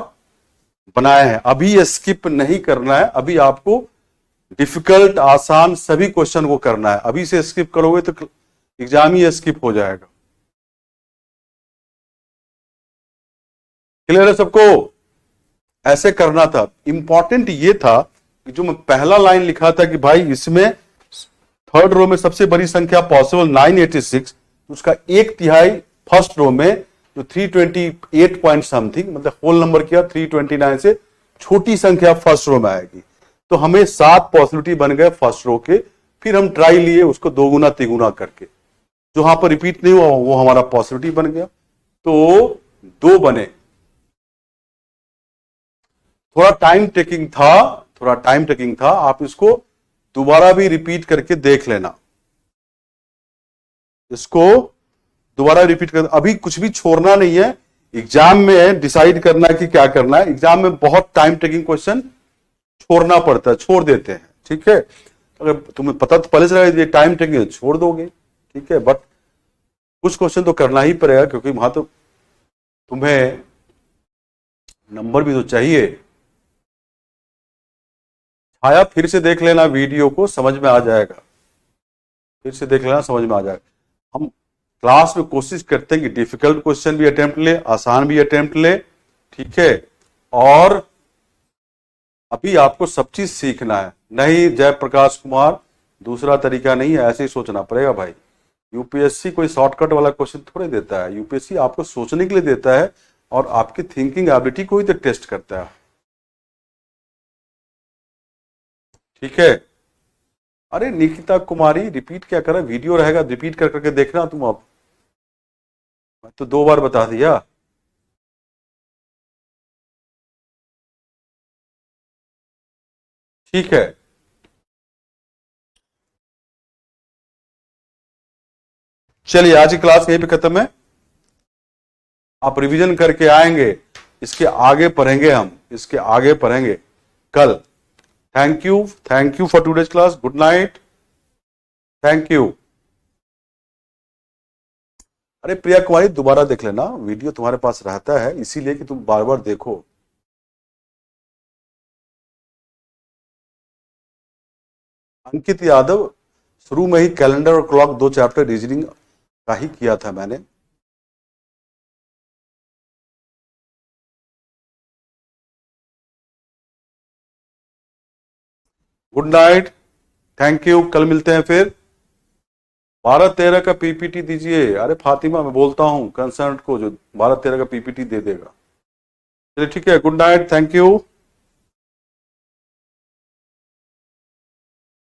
A: बनाए हैं, अभी ये स्किप नहीं करना है, अभी आपको डिफिकल्ट आसान सभी क्वेश्चन को करना है। अभी से स्किप करोगे तो एग्जाम ही स्किप हो जाएगा। क्लियर है सबको? ऐसे करना था। इंपॉर्टेंट ये था कि जो मैं पहला लाइन लिखा था कि भाई इसमें थर्ड रो में सबसे बड़ी संख्या पॉसिबल 986, उसका 1/3 फर्स्ट रो में जो 328 पॉइंट समथिंग, मतलब होल नंबर किया 329 से छोटी संख्या फर्स्ट रो में आएगी। तो हमें 7 पॉसिबिलिटी बन गए फर्स्ट रो के। फिर हम ट्राई लिए उसको 2 गुना 3 गुना करके, जो वहां पर रिपीट नहीं हुआ वो हमारा पॉसिबिलिटी बन गया, तो 2 बने। थोड़ा टाइम टेकिंग था, आप इसको दोबारा भी रिपीट करके देख लेना, इसको दोबारा रिपीट कर। अभी कुछ भी छोड़ना नहीं है, एग्जाम में डिसाइड करना है कि क्या करना है। एग्जाम में बहुत टाइम टेकिंग क्वेश्चन छोड़ना पड़ता है, छोड़ देते हैं। ठीक है, अगर तुम्हें पता तो पहले से ये टाइम टेकिंग है, छोड़ दोगे। ठीक है, बट कुछ क्वेश्चन तो करना ही पड़ेगा, क्योंकि वहां तो तुम्हें नंबर भी तो चाहिए। छाया फिर से देख लेना वीडियो को, समझ में आ जाएगा। फिर से देख लेना, समझ में आ जाएगा। हम क्लास में कोशिश करते हैं कि डिफिकल्ट क्वेश्चन भी अटेम्प्ट ले, आसान भी अटेम्प्ट ले। ठीक है, और अभी आपको सब चीज सीखना है। नहीं जयप्रकाश कुमार, दूसरा तरीका नहीं है, ऐसे ही सोचना पड़ेगा भाई। यूपीएससी कोई शॉर्टकट वाला क्वेश्चन थोड़े देता है, यूपीएससी आपको सोचने के लिए देता है और आपकी थिंकिंग एबिलिटी को ही तो टेस्ट करता है। ठीक है, अरे निकिता कुमारी रिपीट क्या करा, वीडियो रहेगा रिपीट कर करके देखना तुम। अब मैं तो 2 बार बता दिया। ठीक है, चलिए आज की क्लास यहीं पे खत्म है। आप रिवीजन करके आएंगे, इसके आगे पढ़ेंगे, हम इसके आगे पढ़ेंगे कल। Thank you for today's class. Good night, thank you. अरे प्रिया कुमारी दोबारा देख लेना, वीडियो तुम्हारे पास रहता है इसीलिए कि तुम बार बार देखो। अंकित यादव, शुरू में ही कैलेंडर और क्लॉक 2 चैप्टर रीजनिंग का ही किया था मैंने। गुड नाइट, थैंक यू, कल मिलते हैं फिर। 12-13 का पीपीटी दीजिए। अरे फातिमा, मैं बोलता हूं कंसर्न को जो 12-13 का पीपीटी दे देगा। चलिए ठीक है, गुड नाइट, थैंक यू।